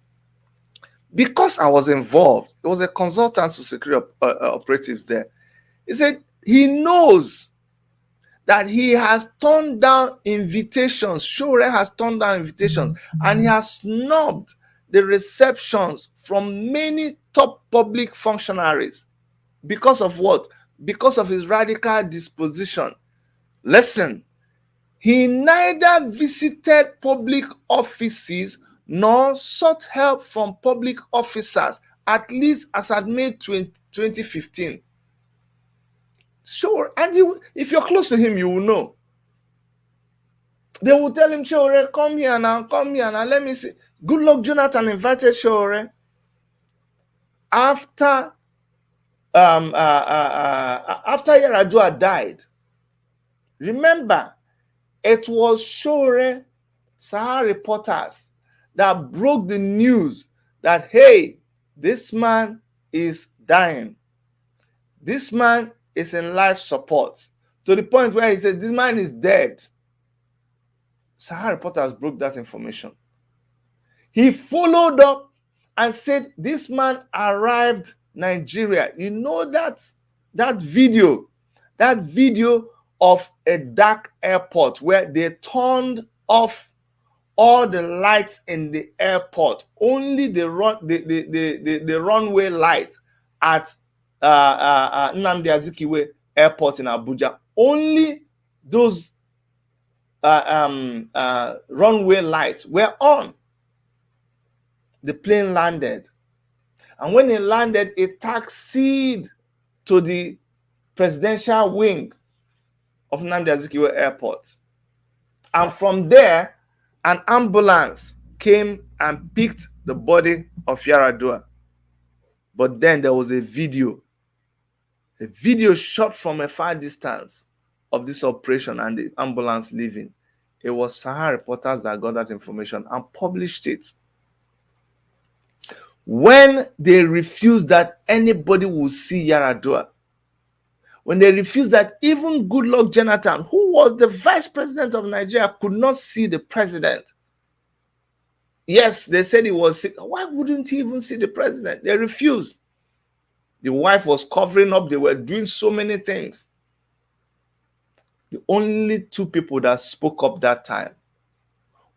because I was involved, it was a consultant to security operatives there. He said he knows that he has turned down invitations. Sowore has turned down invitations, and he has snubbed the receptions from many top public functionaries. Because of what? because of his radical disposition. Listen, he neither visited public offices nor sought help from public officers, at least as at May 2015. Sure, and if you're close to him, you will know. They will tell him, Sowore, come here now, let me see. Goodluck Jonathan invited Sowore after Yar'Adua died. Remember, it was Sowore Sahara reporters that broke the news that, hey, this man is dying. This man is in life support, to the point where he said, this man is dead. Sahara reporters broke that information. He followed up and said, this man arrived Nigeria. You know that video of a dark airport where they turned off all the lights in the airport, only the runway light at Nnamdi Azikiwe Airport in Abuja. Only those runway lights were on. The plane landed, and when it landed, it taxied to the presidential wing of Nnamdi Azikiwe Airport, and from there, an ambulance came and picked the body of Yar'Adua. But then there was a video shot from a far distance of this operation and the ambulance leaving. It was Sahara reporters that got that information and published it. When they refused that anybody would see Yar'Adua, when they refused that even Goodluck Jonathan, who was the vice president of Nigeria, could not see the president. Yes, they said he was sick. Why wouldn't he even see the president? They refused. The wife was covering up. They were doing so many things. The only two people that spoke up that time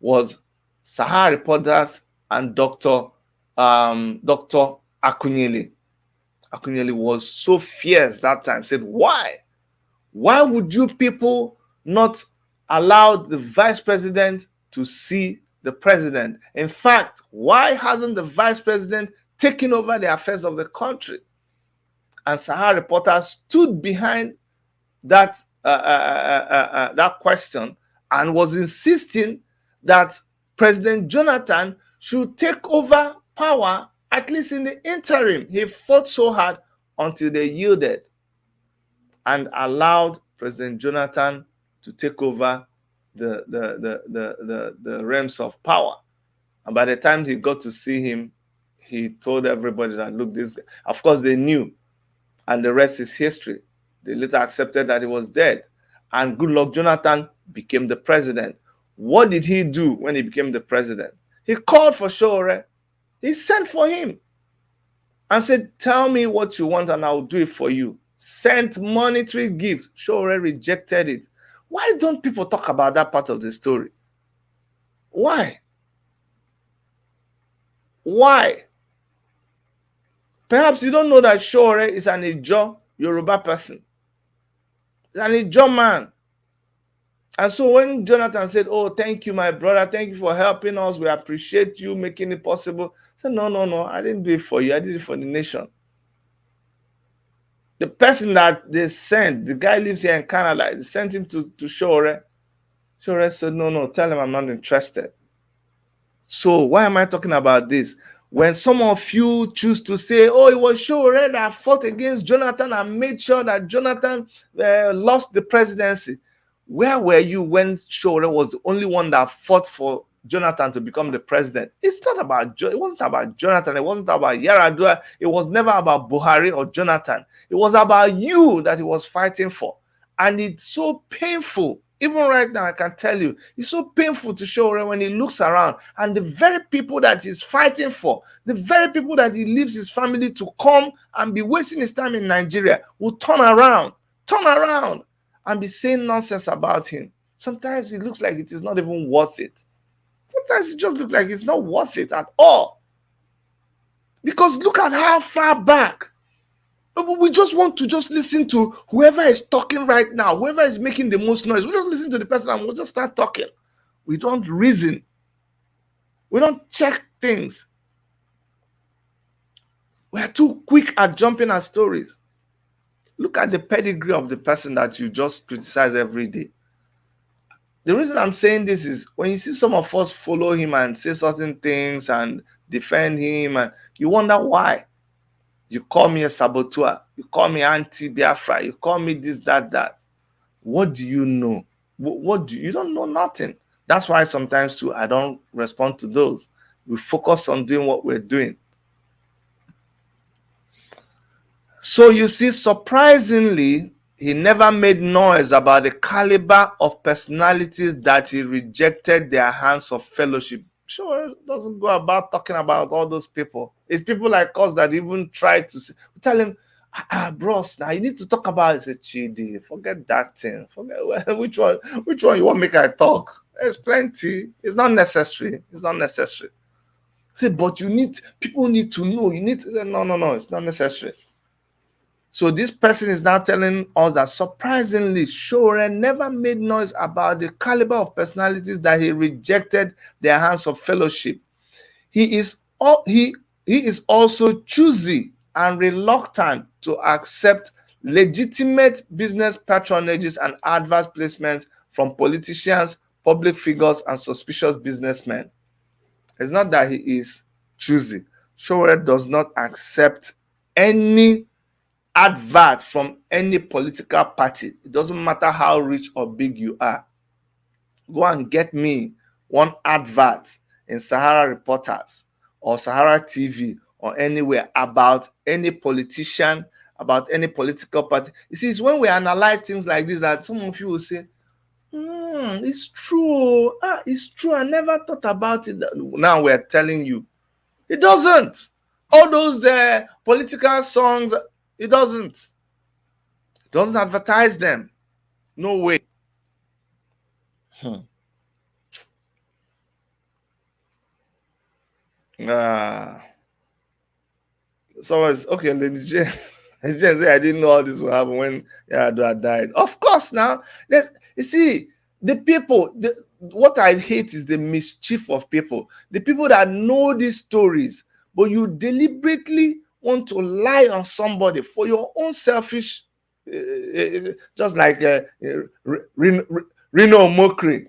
was Sahara reporters and Dr. Akunyili. Akunyili was so fierce that time, said, why? Why would you people not allow the vice president to see the president? In fact, why hasn't the vice president taken over the affairs of the country? And Sahara reporters stood behind that question and was insisting that President Jonathan should take over power, at least in the interim. He fought so hard until they yielded and allowed President Jonathan to take over the realms of power. And by the time he got to see him, he told everybody that, look, this guy. Of course, they knew, and the rest is history. They later accepted that he was dead, and Goodluck Jonathan became the president. What did he do when he became the president? He called for Sowore. He sent for him and said, tell me what you want and I'll do it for you. Sent monetary gifts. Sowore rejected it. Why don't people talk about that part of the story? Why? Why? Perhaps you don't know that Sowore is an Ijaw Yoruba person. He's an Ijaw man. And so when Jonathan said, oh, thank you, my brother, thank you for helping us, we appreciate you making it possible, I said, no, I didn't do it for you, I did it for the nation. The person that they sent, the guy lives here in Canada, they sent him to Sowore. Sowore said, no, tell him I'm not interested. So why am I talking about this? When some of you choose to say, oh, it was Sowore that fought against Jonathan and made sure that Jonathan lost the presidency. Where were you when Sowore was the only one that fought for Jonathan to become the president? It wasn't about Jonathan. It wasn't about Yar'Adua. It was never about Buhari or Jonathan. It was about you that he was fighting for. And it's so painful. Even right now, I can tell you, it's so painful to Sowore when he looks around and the very people that he's fighting for, the very people that he leaves his family to come and be wasting his time in Nigeria will turn around and be saying nonsense about him. Sometimes it looks like it is not even worth it. Sometimes it just looks like it's not worth it at all. Because look at how far back We just want to just listen to whoever is talking right now, whoever is making the most noise. We just listen to the person and we'll just start talking. We don't reason. We don't check things. We are too quick at jumping at stories. Look at the pedigree of the person that you just criticize every day. The reason I'm saying this is when you see some of us follow him and say certain things and defend him, and you wonder why. You call me a saboteur. You call me anti-Biafra. You call me this, that, that. What do you know? What do you don't know? Nothing. That's why sometimes too I don't respond to those. We focus on doing what we're doing. So you see, surprisingly, he never made noise about the caliber of personalities that he rejected their hands of fellowship. Sure, doesn't go about talking about all those people. It's people like us that even try to tell him, bros, now you need to talk about it. Chidi, forget that thing. Forget which one you want make I talk. There's plenty. It's not necessary. It's not necessary. Say, but people need to know. You need to say, no, it's not necessary. So this person is now telling us that surprisingly, Sowore never made noise about the caliber of personalities that he rejected their hands of fellowship. He is also choosy and reluctant to accept legitimate business patronages and advert placements from politicians, public figures, and suspicious businessmen. It's not that he is choosy. Sowore does not accept any advert from any political party. It doesn't matter how rich or big you are. Go and get me one advert in Sahara Reporters or Sahara TV or anywhere about any politician, about any political party. You see, it's when we analyze things like this that some of you will say, it's true. It's true. I never thought about it. Now we're telling you. It doesn't. All those political songs, it doesn't. It doesn't advertise them. No way. So it's okay, Lady Jane. Lady Jane say I didn't know all this would happen when Yaradua died. Of course, now you see the people. What I hate is the mischief of people. The people that know these stories, but you deliberately want to lie on somebody for your own selfish, just like Reno Mokri.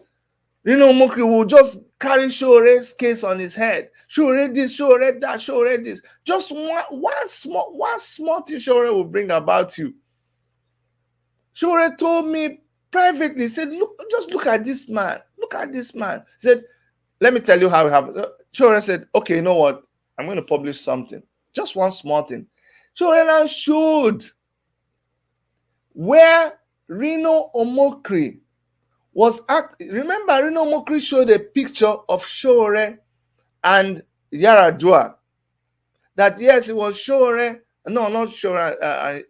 Reno Mokri will just carry Sowore's case on his head. Sowore this, Sowore that, Sowore this. Just one small thing Sowore will bring about you. Sowore told me privately, he said, just look at this man. Look at this man. He said, let me tell you how it happened. Sowore said, okay, you know what? I'm going to publish something. Just one small thing. Sowore now showed where Reno Omokri remember Reno Omokri showed a picture of Sowore and Yaradua. That yes, it was Sowore, no, not Sowore,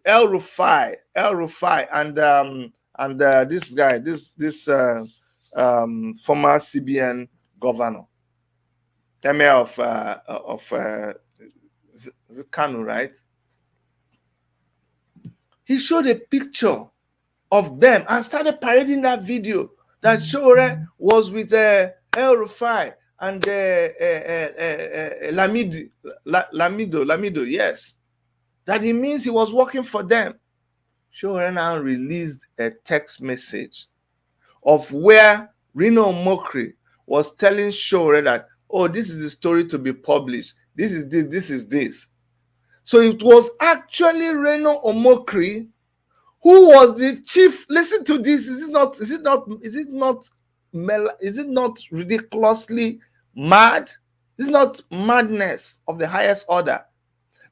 El Rufai, and this guy, this former CBN governor, Emir of Kano, right? He showed a picture of them and started parading that video that Sowore was with El Rufai and Lamido, yes. That it means he was working for them. Sowore now released a text message of where Reno Omokri was telling Sowore that, oh, this is the story to be published. This is this, this is this. So it was actually Reno Omokri who was the chief. Listen to this. Is it not ridiculously mad? Is it not madness of the highest order?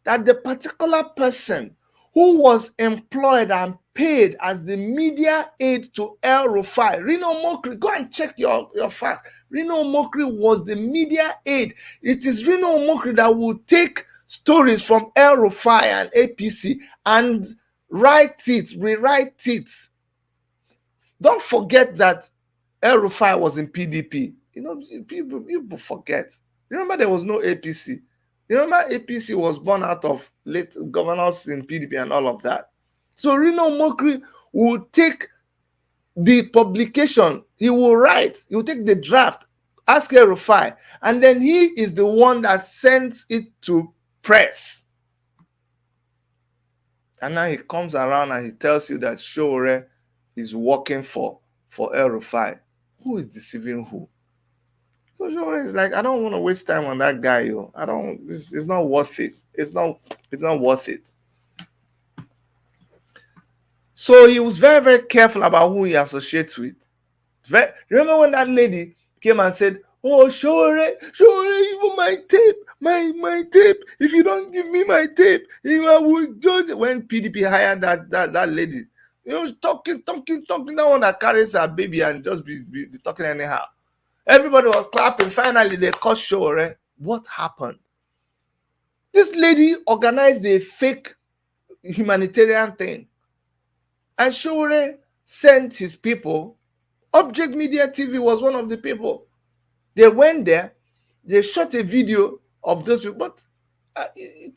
That the particular person who was employed and paid as the media aide to El Rufai, Reno Omokri, go and check your facts. Reno Omokri was the media aide. It is Reno Omokri that will take stories from El Rufai and APC and rewrite it. Don't forget that El Rufai was in PDP. You know, people forget. Remember, there was no APC. You remember APC was born out of late governors in PDP and all of that. So Reno Mokri will take the publication, he will write, he will take the draft, ask Erufai, and then he is the one that sends it to press. And now he comes around and he tells you that Sowore is working for Erufai. Who is deceiving who? So Sowore is like, I don't want to waste time on that guy, yo. I don't. It's not worth it. It's not worth it. So he was very, very careful about who he associates with. Remember when that lady came and said, "Oh, Sowore, even my tape, my tape. If you don't give me my tape, I will judge." When PDP hired that lady, talking, that one that carries her baby and just be talking anyhow. Everybody was clapping. Finally, they caught Sowore. What happened? This lady organized a fake humanitarian thing, and Sowore sent his people. Object Media TV was one of the people. They went there, they shot a video of those people, but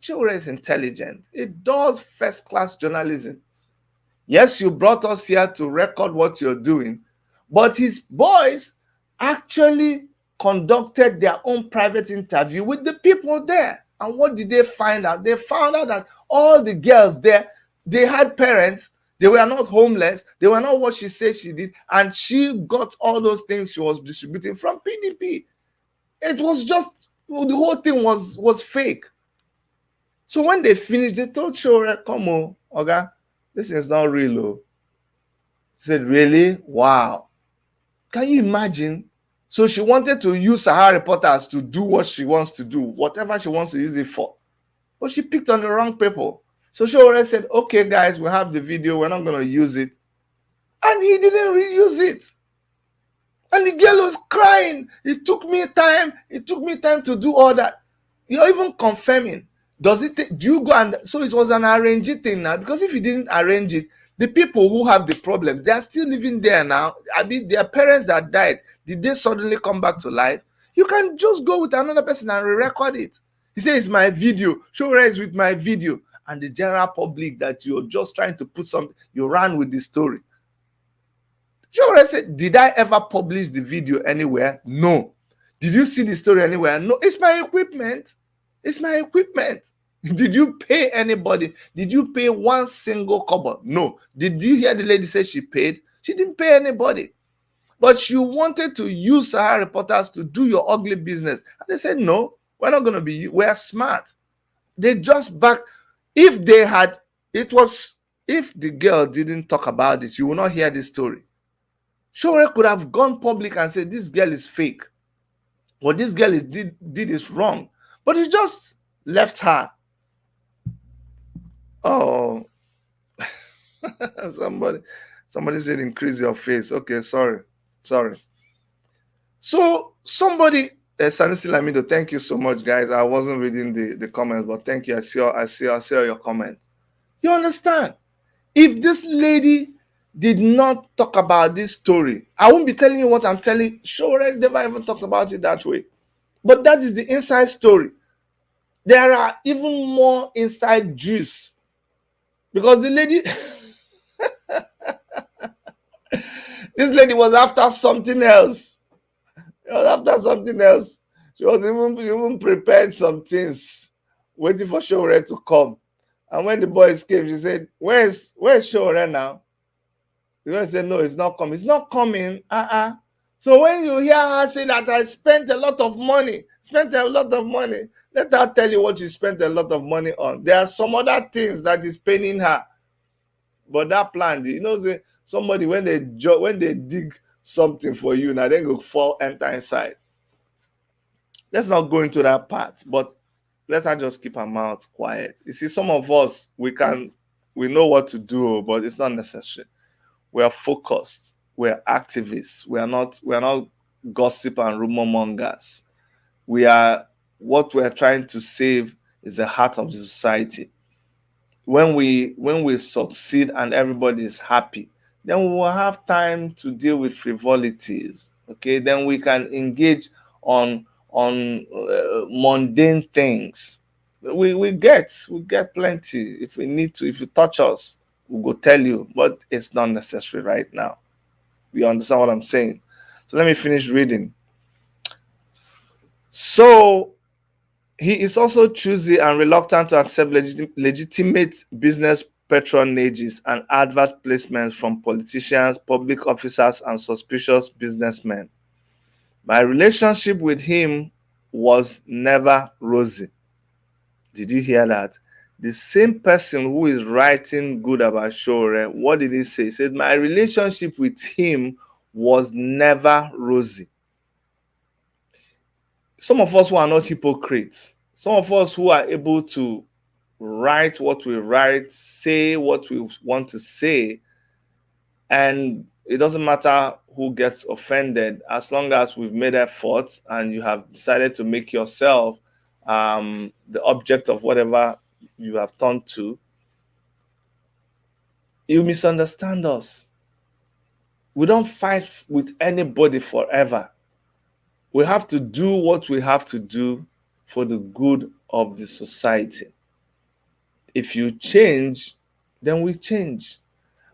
Sowore is intelligent. It does first-class journalism. Yes, you brought us here to record what you're doing, but his boys actually conducted their own private interview with the people there. And what did they find out? They found out that all the girls there, they had parents. They were not homeless. They were not what she said she did. And she got all those things she was distributing from PDP. It was just, the whole thing was fake. So when they finished, they told Sowore, "Come on, Oga, this is not real." Oh. He said, "Really? Wow." Can you imagine? So she wanted to use Sahara reporters to do what she wants to do, whatever she wants to use it for. But she picked on the wrong people. So Sowore said, "Okay, guys, we have the video. We're not going to use it." And he didn't reuse it. And the girl was crying. It took me time. It took me time to do all that. You're even confirming. Do you go and... So it was an arranged thing now. Because if you didn't arrange it, the people who have the problems, they are still living there now. I mean, their parents that died, did they suddenly come back to life? You can just go with another person and re-record it. He says, "It's my video. Sowore is with my video." And the general public that you're just trying to put something, you ran with the story. Sowore said, "Did I ever publish the video anywhere? No. Did you see the story anywhere? No. It's my equipment. It's my equipment." Did you pay anybody? Did you pay one single kobo? No. Did you hear the lady say she paid? She didn't pay anybody. But you wanted to use Sahara reporters to do your ugly business. And they said, "No, we're not going to be, we're smart." They just backed. If they had, if the girl didn't talk about it, you will not hear this story. Sowore could have gone public and said, "This girl is fake. What this girl did is wrong." But he just left her. Oh, somebody said increase your face. Okay, sorry. So somebody, Sanusi Lamido, thank you so much, guys. I wasn't reading the comments, but thank you. I see all your comments. You understand? If this lady did not talk about this story, I won't be telling you what I'm telling. Sowore never even talked about it that way. But that is the inside story. There are even more inside juice. Because the lady, this lady was after something else. She was after something else. She was even prepared some things, waiting for Sowore to come. And when the boys came, she said, Where's Sowore now? The boy said, "No, it's not coming." It's not coming. So when you hear her say that I spent a lot of money, let her tell you what she spent a lot of money on. There are some other things that is paining her. But that plan, somebody when they dig something for you, now then go fall enter inside. Let's not go into that part, but let her just keep her mouth quiet. You see, some of us we know what to do, but it's not necessary. We are focused. We are activists. We are not gossip and rumor mongers. What we are trying to save is the heart of the society. When we succeed and everybody is happy, then we will have time to deal with frivolities. Okay, then we can engage on on mundane things. We get plenty. If we need to, if you touch us, we'll go tell you, but it's not necessary right now. You understand what I'm saying? So let me finish reading. So he is also choosy and reluctant to accept legitimate business patronages and advert placements from politicians, public officers, and suspicious businessmen. My relationship with him was never rosy. Did you hear that? The same person who is writing good about Sowore, what did he say? He said, my relationship with him was never rosy. Some of us who are not hypocrites, some of us who are able to write what we write, say what we want to say, and it doesn't matter who gets offended as long as we've made efforts and you have decided to make yourself the object of whatever you have turned to. You misunderstand us. We don't fight with anybody forever. We have to do what we have to do for the good of the society. If you change, then we change.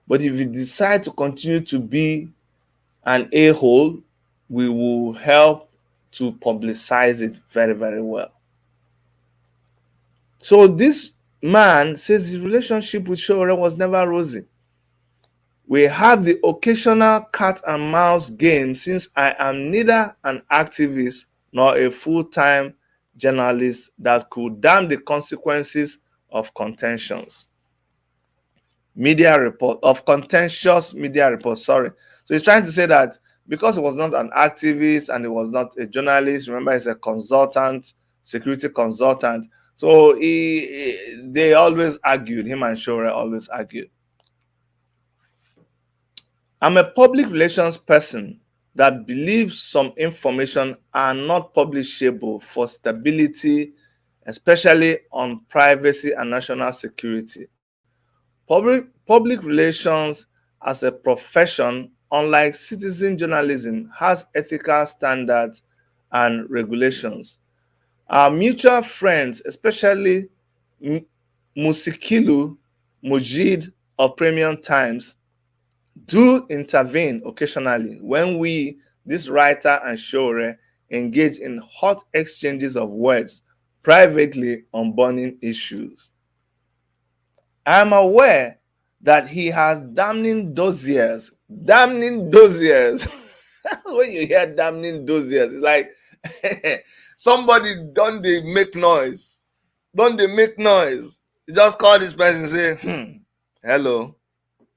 But if you decide to continue to be an a-hole, we will help to publicize it very, very well. So this man says his relationship with Sowore was never rosy. We have the occasional cat and mouse game since I am neither an activist nor a full-time journalist that could damn the consequences of contentions. Contentious media report, sorry. So he's trying to say that because he was not an activist and he was not a journalist, remember he's a consultant, security consultant. So they always argued, him and Sowore always argued. I'm a public relations person that believes some information are not publishable for stability, especially on privacy and national security. Public relations as a profession, unlike citizen journalism, has ethical standards and regulations. Our mutual friends, especially Musikilu Mujid of Premium Times, do intervene occasionally when we, this writer and Sowore, engage in hot exchanges of words privately on burning issues. I am aware that he has damning dossiers. Damning dossiers. When you hear damning dossiers, it's like somebody done they make noise. Don't they make noise? You just call this person and say, hello.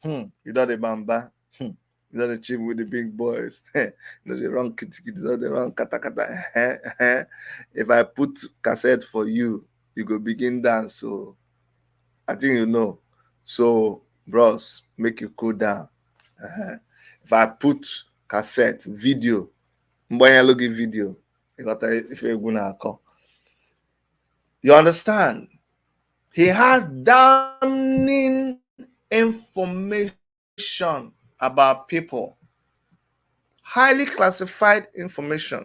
You know the bamba. You know the chief with the big boys. You know the wrong kitty, you know the wrong kata kata. If I put cassette for you, you go begin dance. So I think you know. So, bros, make you cool down. If I put cassette, video, Mbonya video, if you're gonna call. You understand? He has damning information about people, highly classified information.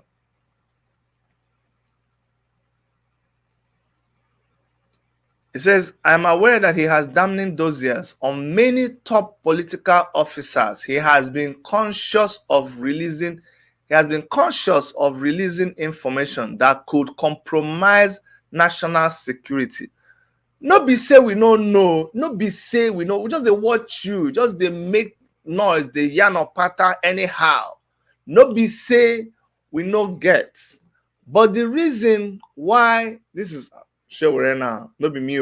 It says, I'm aware that he has damning dossiers on many top political officers. He has been conscious of releasing information that could compromise national security. No be say we don't know, no be say we know, we just they watch you, just they make noise, they yarn or pattern anyhow. No be say we no get. But the reason why, this is Sowore now, no be me.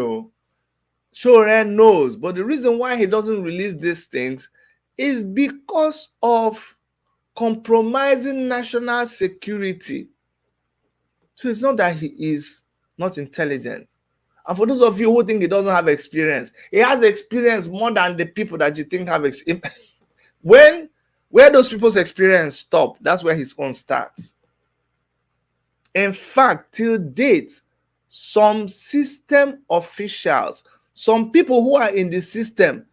Sowore knows, but the reason why he doesn't release these things is because of compromising national security. So it's not that he is not intelligent. And for those of you who think he doesn't have experience, he has experience more than the people that you think have experience. Where those people's experience stop, that's where his own starts. In fact, till date, some system officials, some people who are in the system,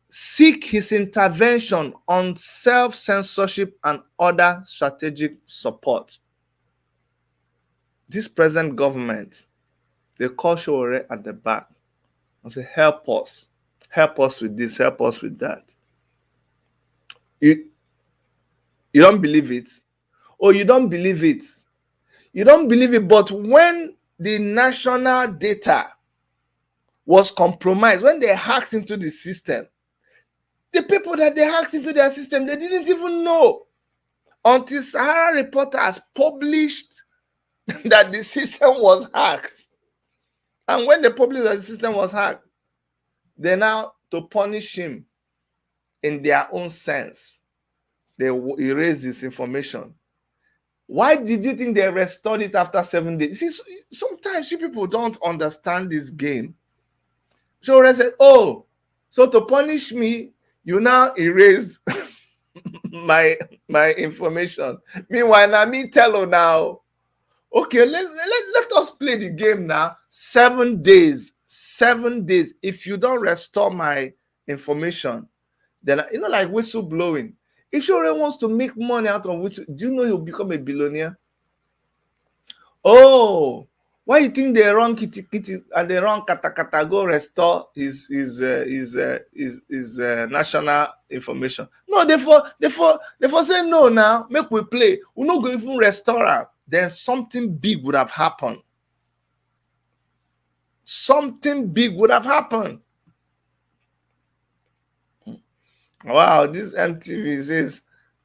seek his intervention on self-censorship and other strategic support. this present government, they call Sowore at the back and say, help us with this, help us with that. You, you don't believe it? Oh, you don't believe it? You don't believe it, but when the national data was compromised, when they hacked into the system, the people that they hacked into their system, they didn't even know until Sahara Reporters published that the system was hacked. And when they published that the system was hacked, they now, to punish him in their own sense, they erased this information. Why did you think they restored it after 7 days? See, sometimes you people don't understand this game. Sowore said, oh, so to punish me, you now erased my information. Meanwhile, now me tell you now, okay, let us play the game now. 7 days. 7 days. If you don't restore my information, then, you know, like whistle blowing. If Sowore wants to make money out of whistle, do you know he'll become a billionaire? Oh, why you think they run kitty kitty and they run kata kata go restore his national information? No, they for say no now. Make we play. We no go even restore am. Then something big would have happened. Something big would have happened. Wow, this MTV says,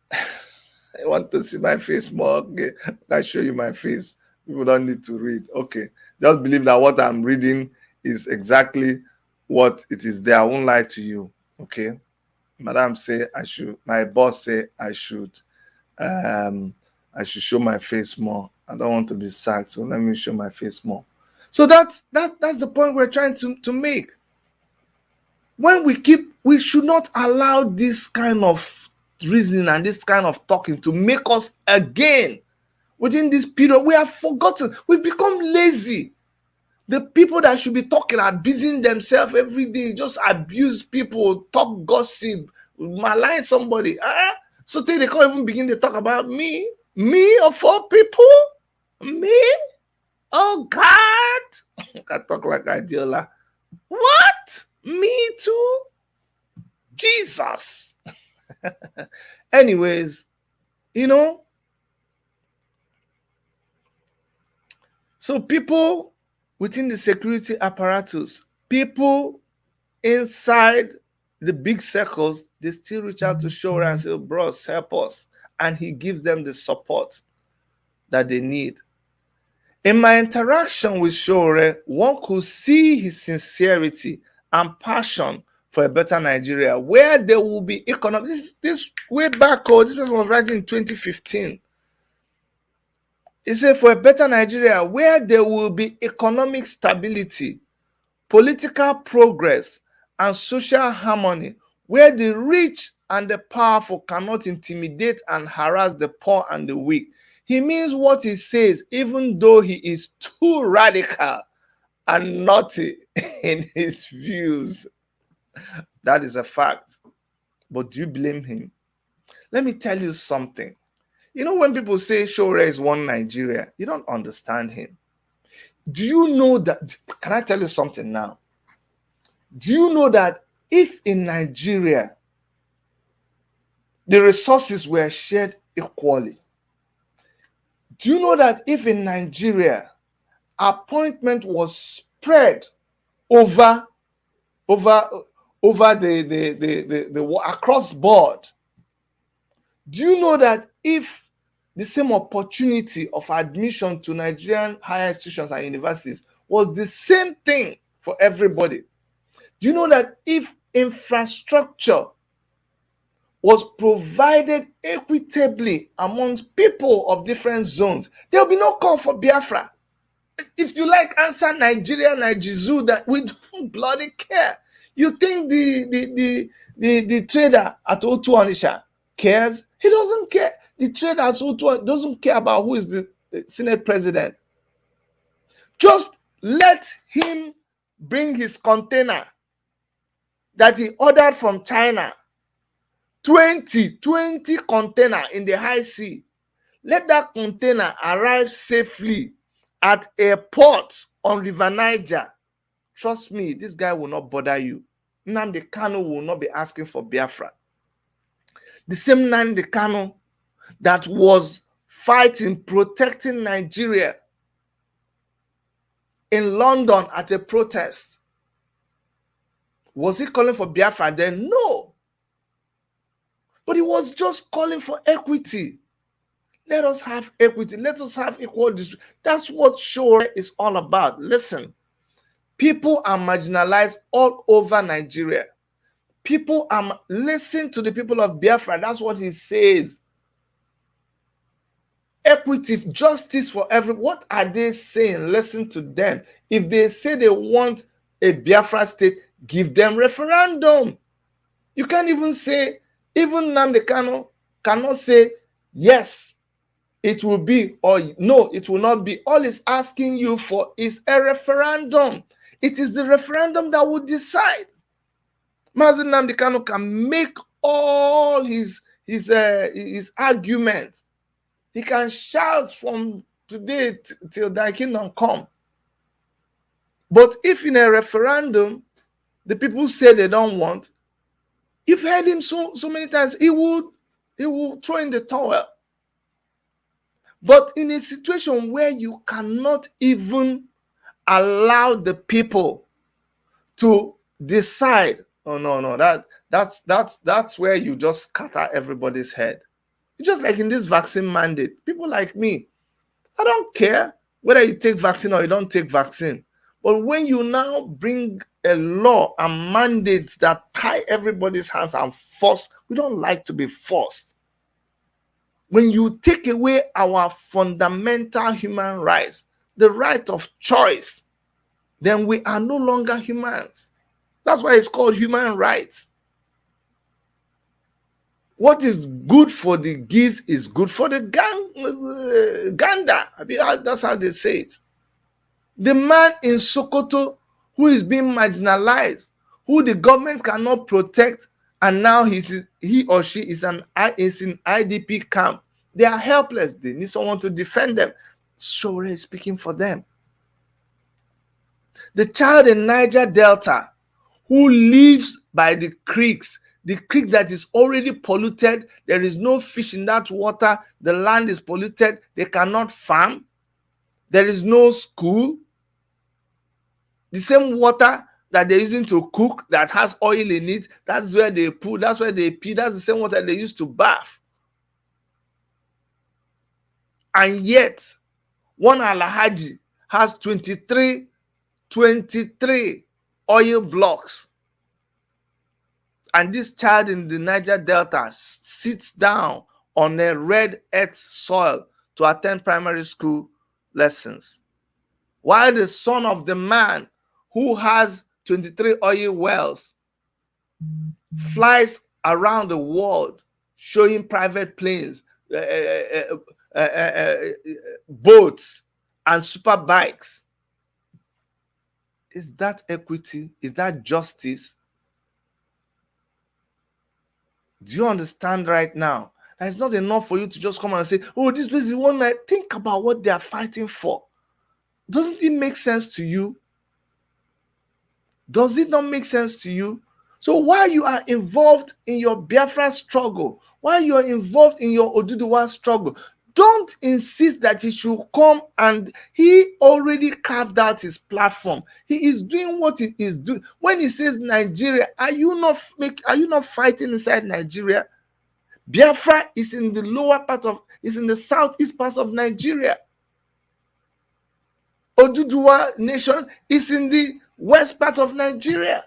I want to see my face more. Okay, I show you my face. People don't need to read. Okay, just believe that what I'm reading is exactly what it is there. I won't lie to you. Okay, Madam say I should. My boss say I should show my face more. I don't want to be sacked, so let me show my face more. So that's the point we're trying to make. When we should not allow this kind of reasoning and this kind of talking to make us again. Within this period, we have forgotten. We've become lazy. The people that should be talking are busying themselves every day, just abuse people, talk gossip, malign somebody. So they can't even begin to talk about me. Me of all people? Me? Oh God! I talk like Adiola. What? Me too? Jesus. Anyways, you know, so people within the security apparatus, people inside the big circles, they still reach out to Sowore and say, bros, help us. And he gives them the support that they need. In my interaction with Sowore, one could see his sincerity and passion for a better Nigeria, where there will be economic. This way back, this person was writing in 2015. He said, for a better Nigeria, where there will be economic stability, political progress, and social harmony, where the rich and the powerful cannot intimidate and harass the poor and the weak. He means what he says, even though he is too radical and naughty in his views. That is a fact. But do you blame him? Let me tell you something. You know, when people say Sowore is one Nigeria, you don't understand him. Do you know that? Can I tell you something now? Do you know that if in Nigeria the resources were shared equally, do you know that if in Nigeria appointment was spread over the across board, do you know that if the same opportunity of admission to Nigerian higher institutions and universities was the same thing for everybody, do you know that if infrastructure was provided equitably amongst people of different zones, there will be no call for Biafra? If you like, answer Nigeria, Nigezu, that we don't bloody care. You think the trader at O2 Onisha cares? He doesn't care. The trader at O2 doesn't care about who is the Senate president. Just let him bring his container that he ordered from China. 20 container in the high sea. Let that container arrive safely at a port on River Niger, trust me, this guy will not bother you. Nnamdi Kanu will not be asking for Biafra. The same Nnamdi Kanu that was fighting, protecting Nigeria in London at a protest. Was he calling for Biafra then? No. But he was just calling for equity. Let us have equity. Let us have equal distribution. That's what Sowore is all about. Listen, people are marginalized all over Nigeria. People are, listen to the people of Biafra. That's what he says. Equity, justice for everyone. What are they saying? Listen to them. If they say they want a Biafra state, give them referendum. You can't even say, even Nnamdi Kanu cannot say, yes, it will be, or no, it will not be. All he's asking you for is a referendum. It is the referendum that will decide. Mazi Nnamdi Kanu can make all his arguments. He can shout from today till thy kingdom come. But if in a referendum, the people say they don't want, you've heard him so many times, he will throw in the towel. But in a situation where you cannot even allow the people to decide, oh no, that's where you just scatter everybody's head. Just like in this vaccine mandate, people like me, I don't care whether you take vaccine or you don't take vaccine. But when you now bring a law and mandates that tie everybody's hands and force, we don't like to be forced. When you take away our fundamental human rights, the right of choice, then we are no longer humans. That's why it's called human rights. What is good for the geese is good for the gander. I mean, that's how they say it. The man in Sokoto who is being marginalized, who the government cannot protect, and now he or she is in IDP camp. They are helpless. They need someone to defend them. Sowore is speaking for them. The child in Niger Delta who lives by the creeks, the creek that is already polluted, there is no fish in that water, the land is polluted, they cannot farm, there is no school. The same water that they're using to cook that has oil in it, that's where they put, that's where they pee, that's the same water they use to bath. And yet, one Alhaji has 23 oil blocks. And this child in the Niger Delta sits down on a red earth soil to attend primary school lessons. While the son of the man who has 23 oil wells flies around the world showing private planes, boats, and super bikes. Is that equity? Is that justice? Do you understand right now? That it's not enough for you to just come and say, oh, this place is one night. Think about what they are fighting for. Doesn't it make sense to you? Does it not make sense to you? So while you are involved in your Biafra struggle, while you are involved in your Oduduwa struggle, don't insist that he should come, and he already carved out his platform. He is doing what he is doing. When he says Nigeria, are you not fighting inside Nigeria? Biafra is in the is in the southeast part of Nigeria. Oduduwa nation is in the west part of Nigeria.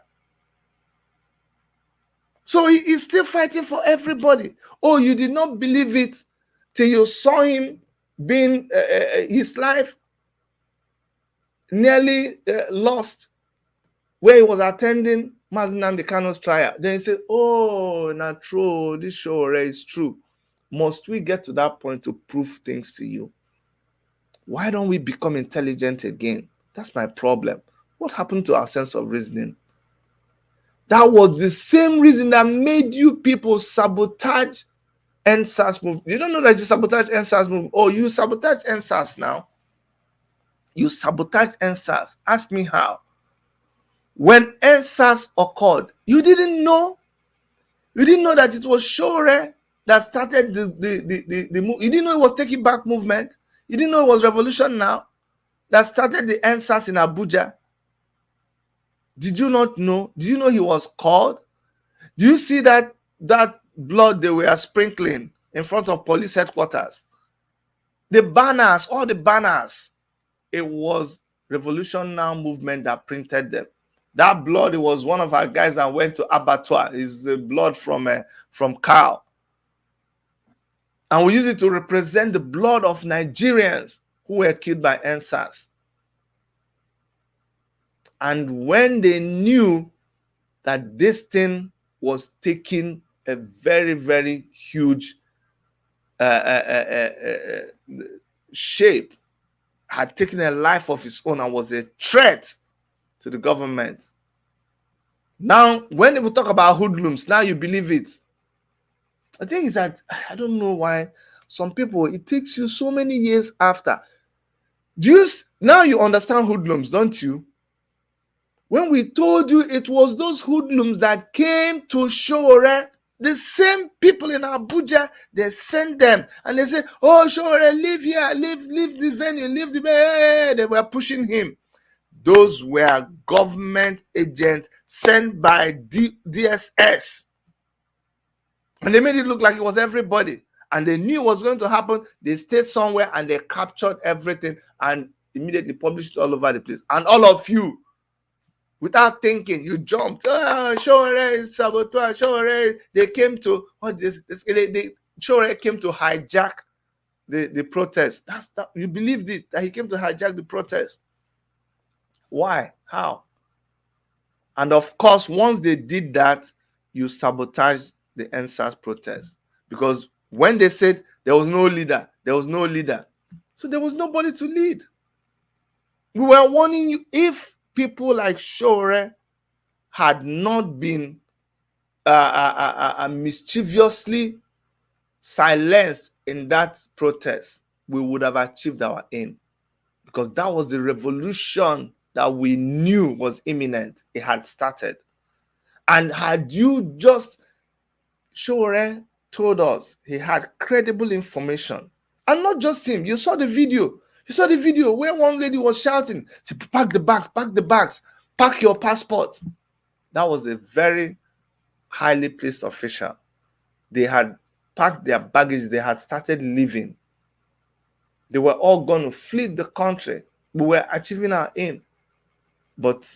So he is still fighting for everybody. Oh, you did not believe it till you saw him being his life nearly lost where he was attending Mazi Nnamdi Kanu's trial. Then he said, oh, not true, this Sowore is true. Must we get to that point to prove things to you? Why don't we become intelligent again? That's my problem. What happened to our sense of reasoning? That was the same reason that made you people sabotage NSAS move. You don't know that you sabotage NSAS move. Oh, you sabotage NSAS now. You sabotage NSAS. Ask me how. When NSAS occurred, you didn't know. You didn't know that it was Sowore that started the move. You didn't know it was Taking Back movement. You didn't know it was Revolution Now that started the NSAS in Abuja. Did you not know? Did you know he was called? Do you see that blood they were sprinkling in front of police headquarters? The banners, all the banners, it was Revolution Now movement that printed them. That blood, it was one of our guys that went to abattoir. It's the blood from cow. And we use it to represent the blood of Nigerians who were killed by NSAS. And when they knew that this thing was taking a very, very huge shape, had taken a life of its own and was a threat to the government. Now, when people talk about hoodlums, now you believe it. The thing is that I don't know why some people, it takes you so many years after. Now you understand hoodlums, don't you? When we told you it was those hoodlums that came to Sowore, the same people in Abuja, they sent them and they said, oh, Sowore, leave here, leave the venue, leave the venue. They were pushing him. Those were government agents sent by DSS. And they made it look like it was everybody. And they knew what was going to happen. They stayed somewhere and they captured everything and immediately published it all over the place. And all of you, without thinking, you jumped. Oh, Sowore, saboteur, Sowore. They came to, Sowore came to hijack the protest. You believed it, that he came to hijack the protest. Why? How? And of course, once they did that, you sabotaged the NSAS protest. Because when they said there was no leader, so there was nobody to lead. We were warning you, if people like Sowore had not been mischievously silenced in that protest, we would have achieved our aim. Because that was the revolution that we knew was imminent. It had started. And had you just, Sowore told us he had credible information. And not just him. You saw the video. You saw the video where one lady was shouting, pack the bags, pack your passports. That was a very highly placed official. They had packed their baggage. They had started leaving. They were all going to flee the country. We were achieving our aim. But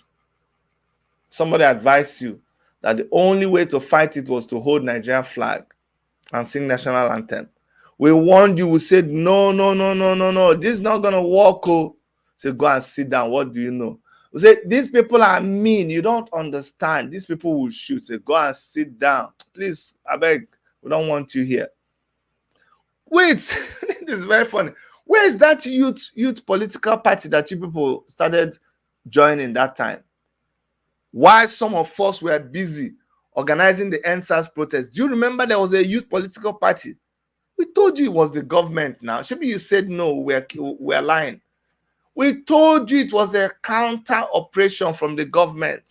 somebody advised you that the only way to fight it was to hold Nigerian flag and sing national anthem. We warned you. We said, no. This is not going to work. Oh. So go and sit down. What do you know? We said, these people are mean. You don't understand. These people will shoot. So go and sit down. Please, I beg, we don't want you here. Wait, this is very funny. Where is that youth political party that you people started joining that time? Why some of us were busy organizing the NSAS protest? Do you remember there was a youth political party? We told you it was the government now. Maybe you said no, we're lying. We told you it was a counter operation from the government.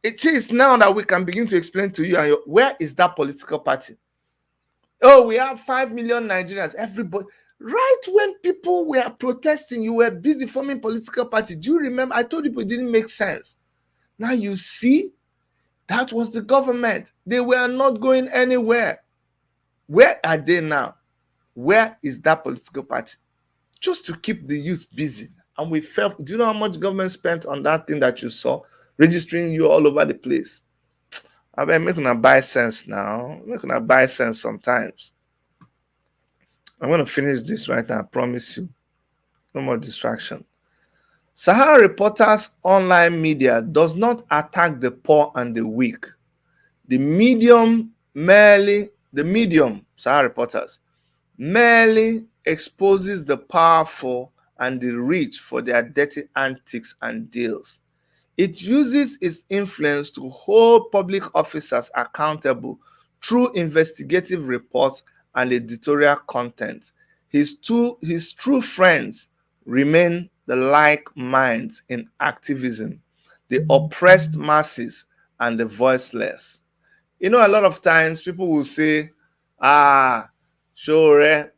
It is now that we can begin to explain to you, where is that political party? Oh, we have 5 million Nigerians. Everybody. Right when people were protesting, you were busy forming political party. Do you remember? I told you it didn't make sense. Now you see, that was the government. They were not going anywhere. Where are they now? Where is that political party? Just to keep the youth busy. And we felt, do you know how much government spent on that thing that you saw? Registering you all over the place. I mean, making a buy sense now. Making a buy sense sometimes. I'm going to finish this right now, I promise you. No more distraction. Sahara Reporters online media does not attack the poor and the weak. The medium, Sahara Reporters, merely exposes the powerful and the rich for their dirty antics and deals. It uses its influence to hold public officers accountable through investigative reports and editorial content. His true friends remain the like minds in activism, the oppressed masses, and the voiceless. You know, a lot of times people will say, ah, sure,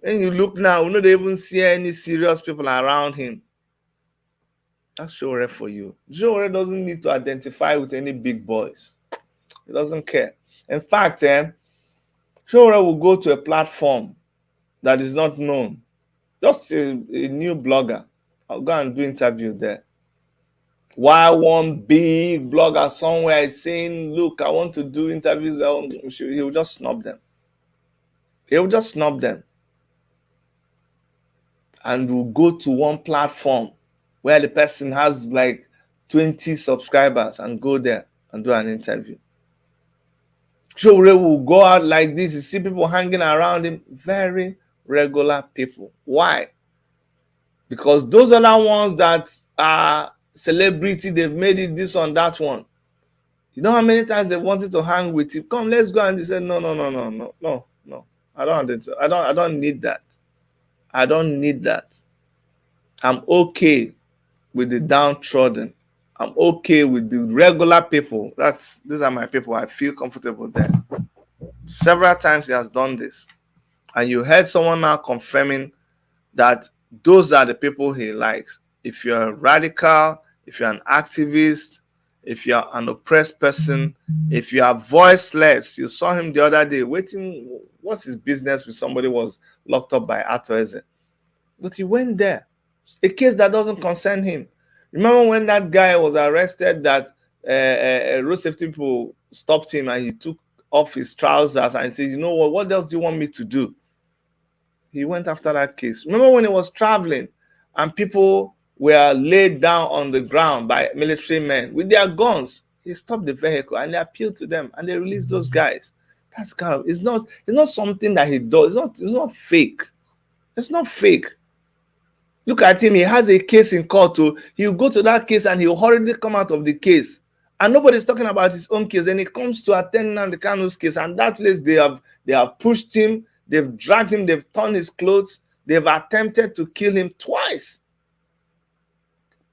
when you look now, we don't even see any serious people around him. That's Shore for you. Shore doesn't need to identify with any big boys. He doesn't care. In fact, Shore will go to a platform that is not known. Just a new blogger. I'll go and do interview there. While one big blogger somewhere is saying, look, I want to do interviews, he will just snub them. He will just snub them. And will go to one platform where the person has like 20 subscribers and go there and do an interview. Showre will go out like this. You see people hanging around him, very regular people. Why? Because those other ones that are celebrity, they've made it this one, that one. You know how many times they wanted to hang with you? Come, let's go. And they said, no. I don't need that. I don't need that. I'm okay with the downtrodden. I'm okay with the regular people. These are my people. I feel comfortable there. Several times he has done this. And you heard someone now confirming that those are the people he likes. If you're a radical, if you're an activist, if you're an oppressed person, if you are voiceless, you saw him the other day waiting. What's his business with somebody was locked up by Arthur Eze? But he went there. A case that doesn't concern him. Remember when that guy was arrested that road safety people stopped him and he took off his trousers and said, you know what else do you want me to do? He went after that case. Remember when he was traveling and people were laid down on the ground by military men with their guns? He stopped the vehicle and they appealed to them and they released those guys. That's kind of, it's not something that he does. It's not fake. It's not fake. Look at him. He has a case in court. He'll go to that case and he'll hurriedly come out of the case. And nobody's talking about his own case. And he comes to attend Nnamdi Kanu's case. And that place, they have pushed him. They've dragged him. They've torn his clothes. They've attempted to kill him twice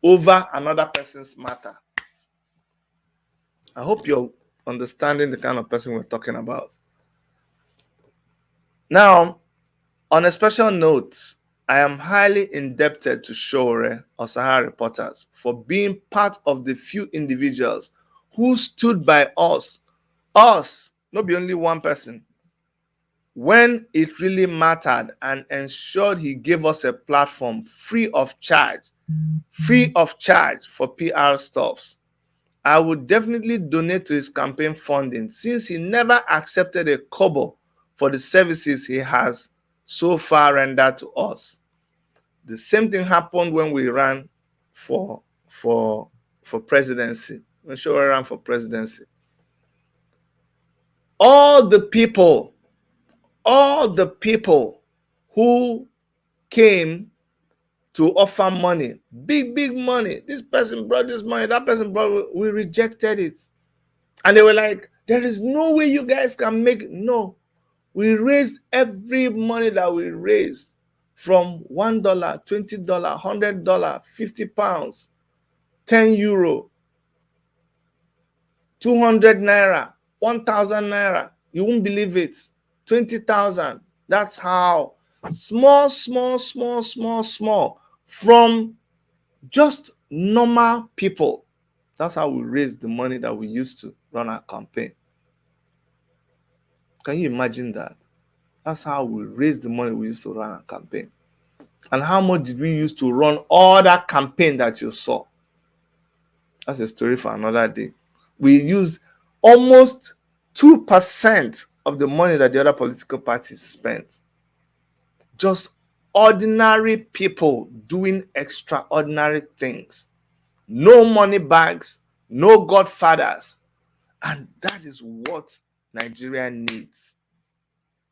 over another person's matter. I hope you're understanding the kind of person we're talking about. Now, on a special note, I am highly indebted to Showore or Sahara Reporters for being part of the few individuals who stood by us, not be only one person, when it really mattered and ensured he gave us a platform free of charge for PR stuffs. I would definitely donate to his campaign funding since he never accepted a kobo for the services he has so far rendered to us. The same thing happened when we ran for presidency. When Showore ran for presidency. All the people who came to offer money, big money. This person brought this money, that person brought, we rejected it. And they were like, there is no way you guys can make it. No. We raised every money that we raised from $1, $20, $100, £50, €10, 200 naira, 1,000 naira. You won't believe it. 20,000. That's how small from just normal people. That's how we raised the money that we used to run our campaign. Can you imagine that? That's how we raised the money we used to run our campaign. And how much did we use to run all that campaign that you saw? That's a story for another day. We used almost 2% of the money that the other political parties spent. Just ordinary people doing extraordinary things. No money bags, no godfathers. And that is what Nigeria needs.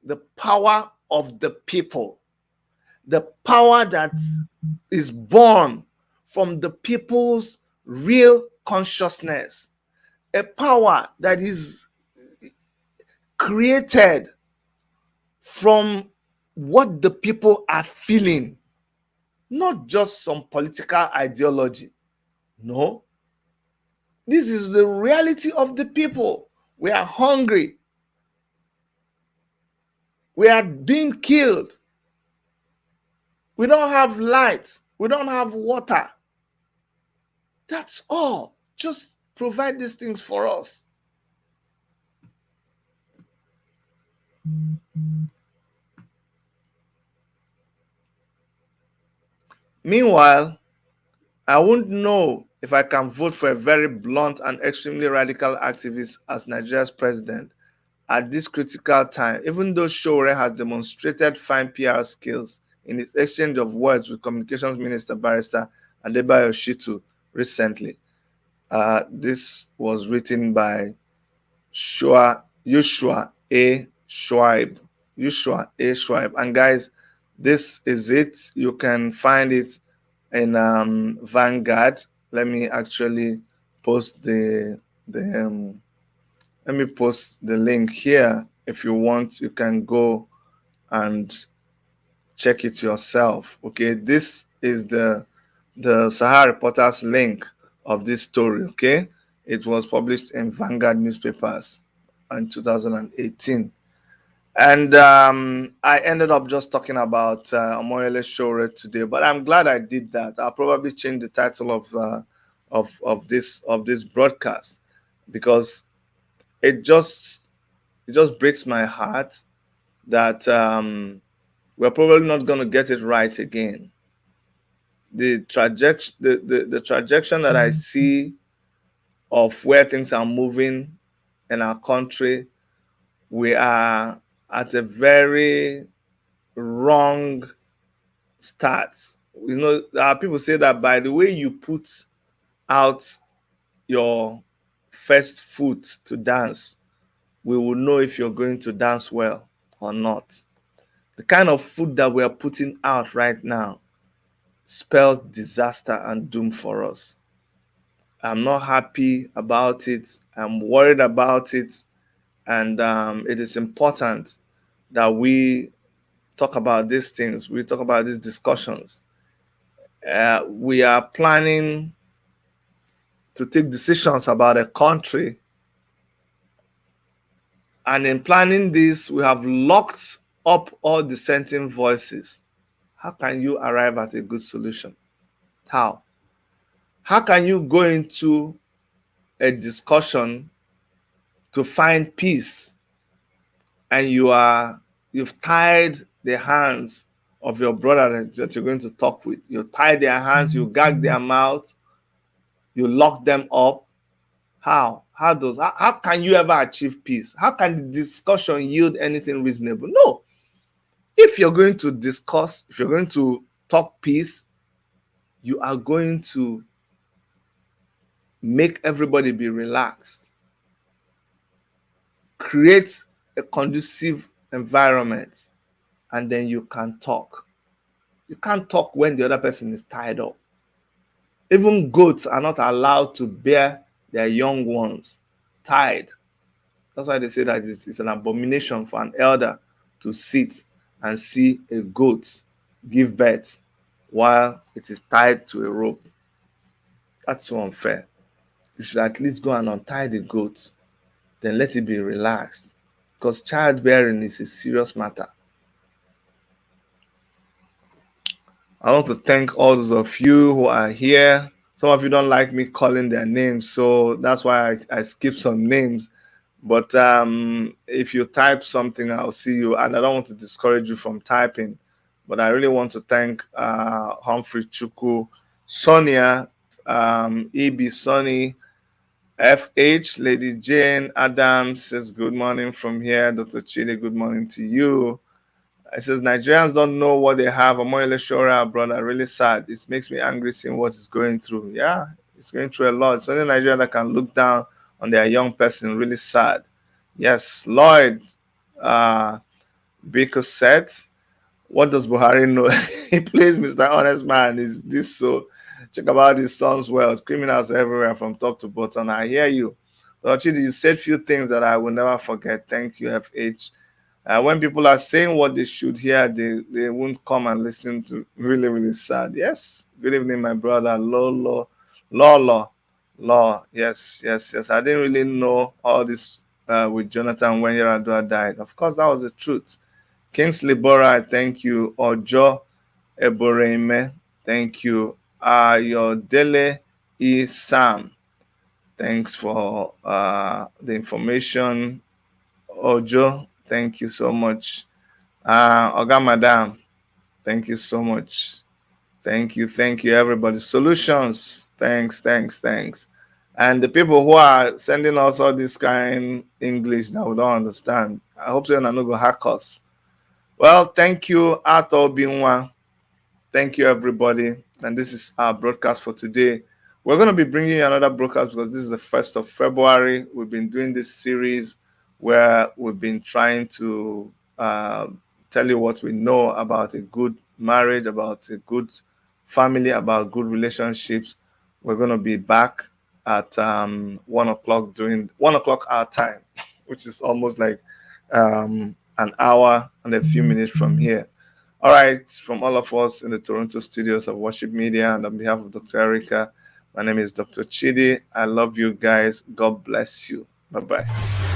The power of the people. The power that is born from the people's real consciousness. A power that is created from what the people are feeling. not just some political ideology. No, this is the reality of the people. We are hungry. We are being killed. We don't have light. We don't have water. That's all. Just provide these things for us. Meanwhile, I won't know if I can vote for a very blunt and extremely radical activist as Nigeria's president at this critical time, even though Sowore has demonstrated fine PR skills in his exchange of words with Communications Minister Barrister Adebayo Shitu recently. This was written by Joshua A. Schweib. Joshua A. Schweib. And guys, this is it. You can find it in Vanguard. Let me actually post the let me post the link here. If you want, you can go and check it yourself. Okay, this is the Sahara Reporters link of this story. Okay, it was published in Vanguard newspapers in 2018. And I ended up just talking about Omoyele Sowore today, but I'm glad I did that. I'll probably change the title of this broadcast, because it just breaks my heart that we're probably not going to get it right again. The trajectory that I see of where things are moving in our country, we are at a very wrong start. You know, people say that by the way you put out your first foot to dance, we will know if you're going to dance well or not. The kind of food that we are putting out right now spells disaster and doom for us. I'm not happy about it. I'm worried about it. And it is important that we talk about these things. We talk about these discussions. We are planning to take decisions about a country. And in planning this, we have locked up all dissenting voices. How can you arrive at a good solution? How? How can you go into a discussion to find peace and you've tied the hands of your brother that you're going to talk with? You tie their hands, you gag their mouth, you lock them up. How? How can you ever achieve peace? How can the discussion yield anything reasonable? No. If you're going to discuss, if you're going to talk peace, you are going to make everybody be relaxed. Create a conducive environment, and then you can talk. You can't talk when the other person is tied up. Even goats are not allowed to bear their young ones tied. That's why they say that it's an abomination for an elder to sit and see a goat give birth while it is tied to a rope. That's so unfair. You should at least go and untie the goat, then let it be relaxed, because childbearing is a serious matter. I want to thank all those of you who are here. Some of you don't like me calling their names, so that's why I skip some names. But if you type something, I'll see you. And I don't want to discourage you from typing, but I really want to thank Humphrey Chuku, Sonia, EB Sonny, FH, Lady Jane Adams says, good morning from here. Dr. Chile, good morning to you. It says, Nigerians don't know what they have. Omoyele Sowore, our brother, really sad. It makes me angry seeing what he's going through. Yeah, it's going through a lot. It's only Nigeria that can look down on their young person. Really sad. Yes, Lloyd Baker said, what does Buhari know? He plays Mr. Honest Man. Is this so? Check about his son's wealth. Criminals everywhere from top to bottom. I hear you. Dr. Chidi, you said few things that I will never forget. Thank you, FH. When people are saying what they should hear, they won't come and listen to. Really, really sad. Yes. Good evening, my brother. Lolo. Lolo. Law. Yes, yes, yes. I didn't really know all this with Jonathan when Yaradua died. Of course, that was the truth. Kingsley Bora, I thank you. Ojo Eboreme, thank you. Ayodele E. Sam, thanks for the information. Ojo, thank you so much. Oga Madam, thank you so much. Thank you, everybody. Solutions, thanks, thanks, thanks. And the people who are sending us all this kind English that we don't understand, I hope so. You're not going to hack us. Well, thank you, Ato Binwa. Thank you, everybody. And this is our broadcast for today. We're going to be bringing you another broadcast because this is the 1st of February. We've been doing this series where we've been trying to tell you what we know about a good marriage, about a good family, about good relationships. We're going to be back at 1 o'clock during 1 o'clock our time, which is almost like an hour and a few minutes from here. All right, from all of us in the Toronto studios of Worship Media and on behalf of Dr. Erica, my name is Dr. Chidi. I love you guys. God bless you. Bye bye.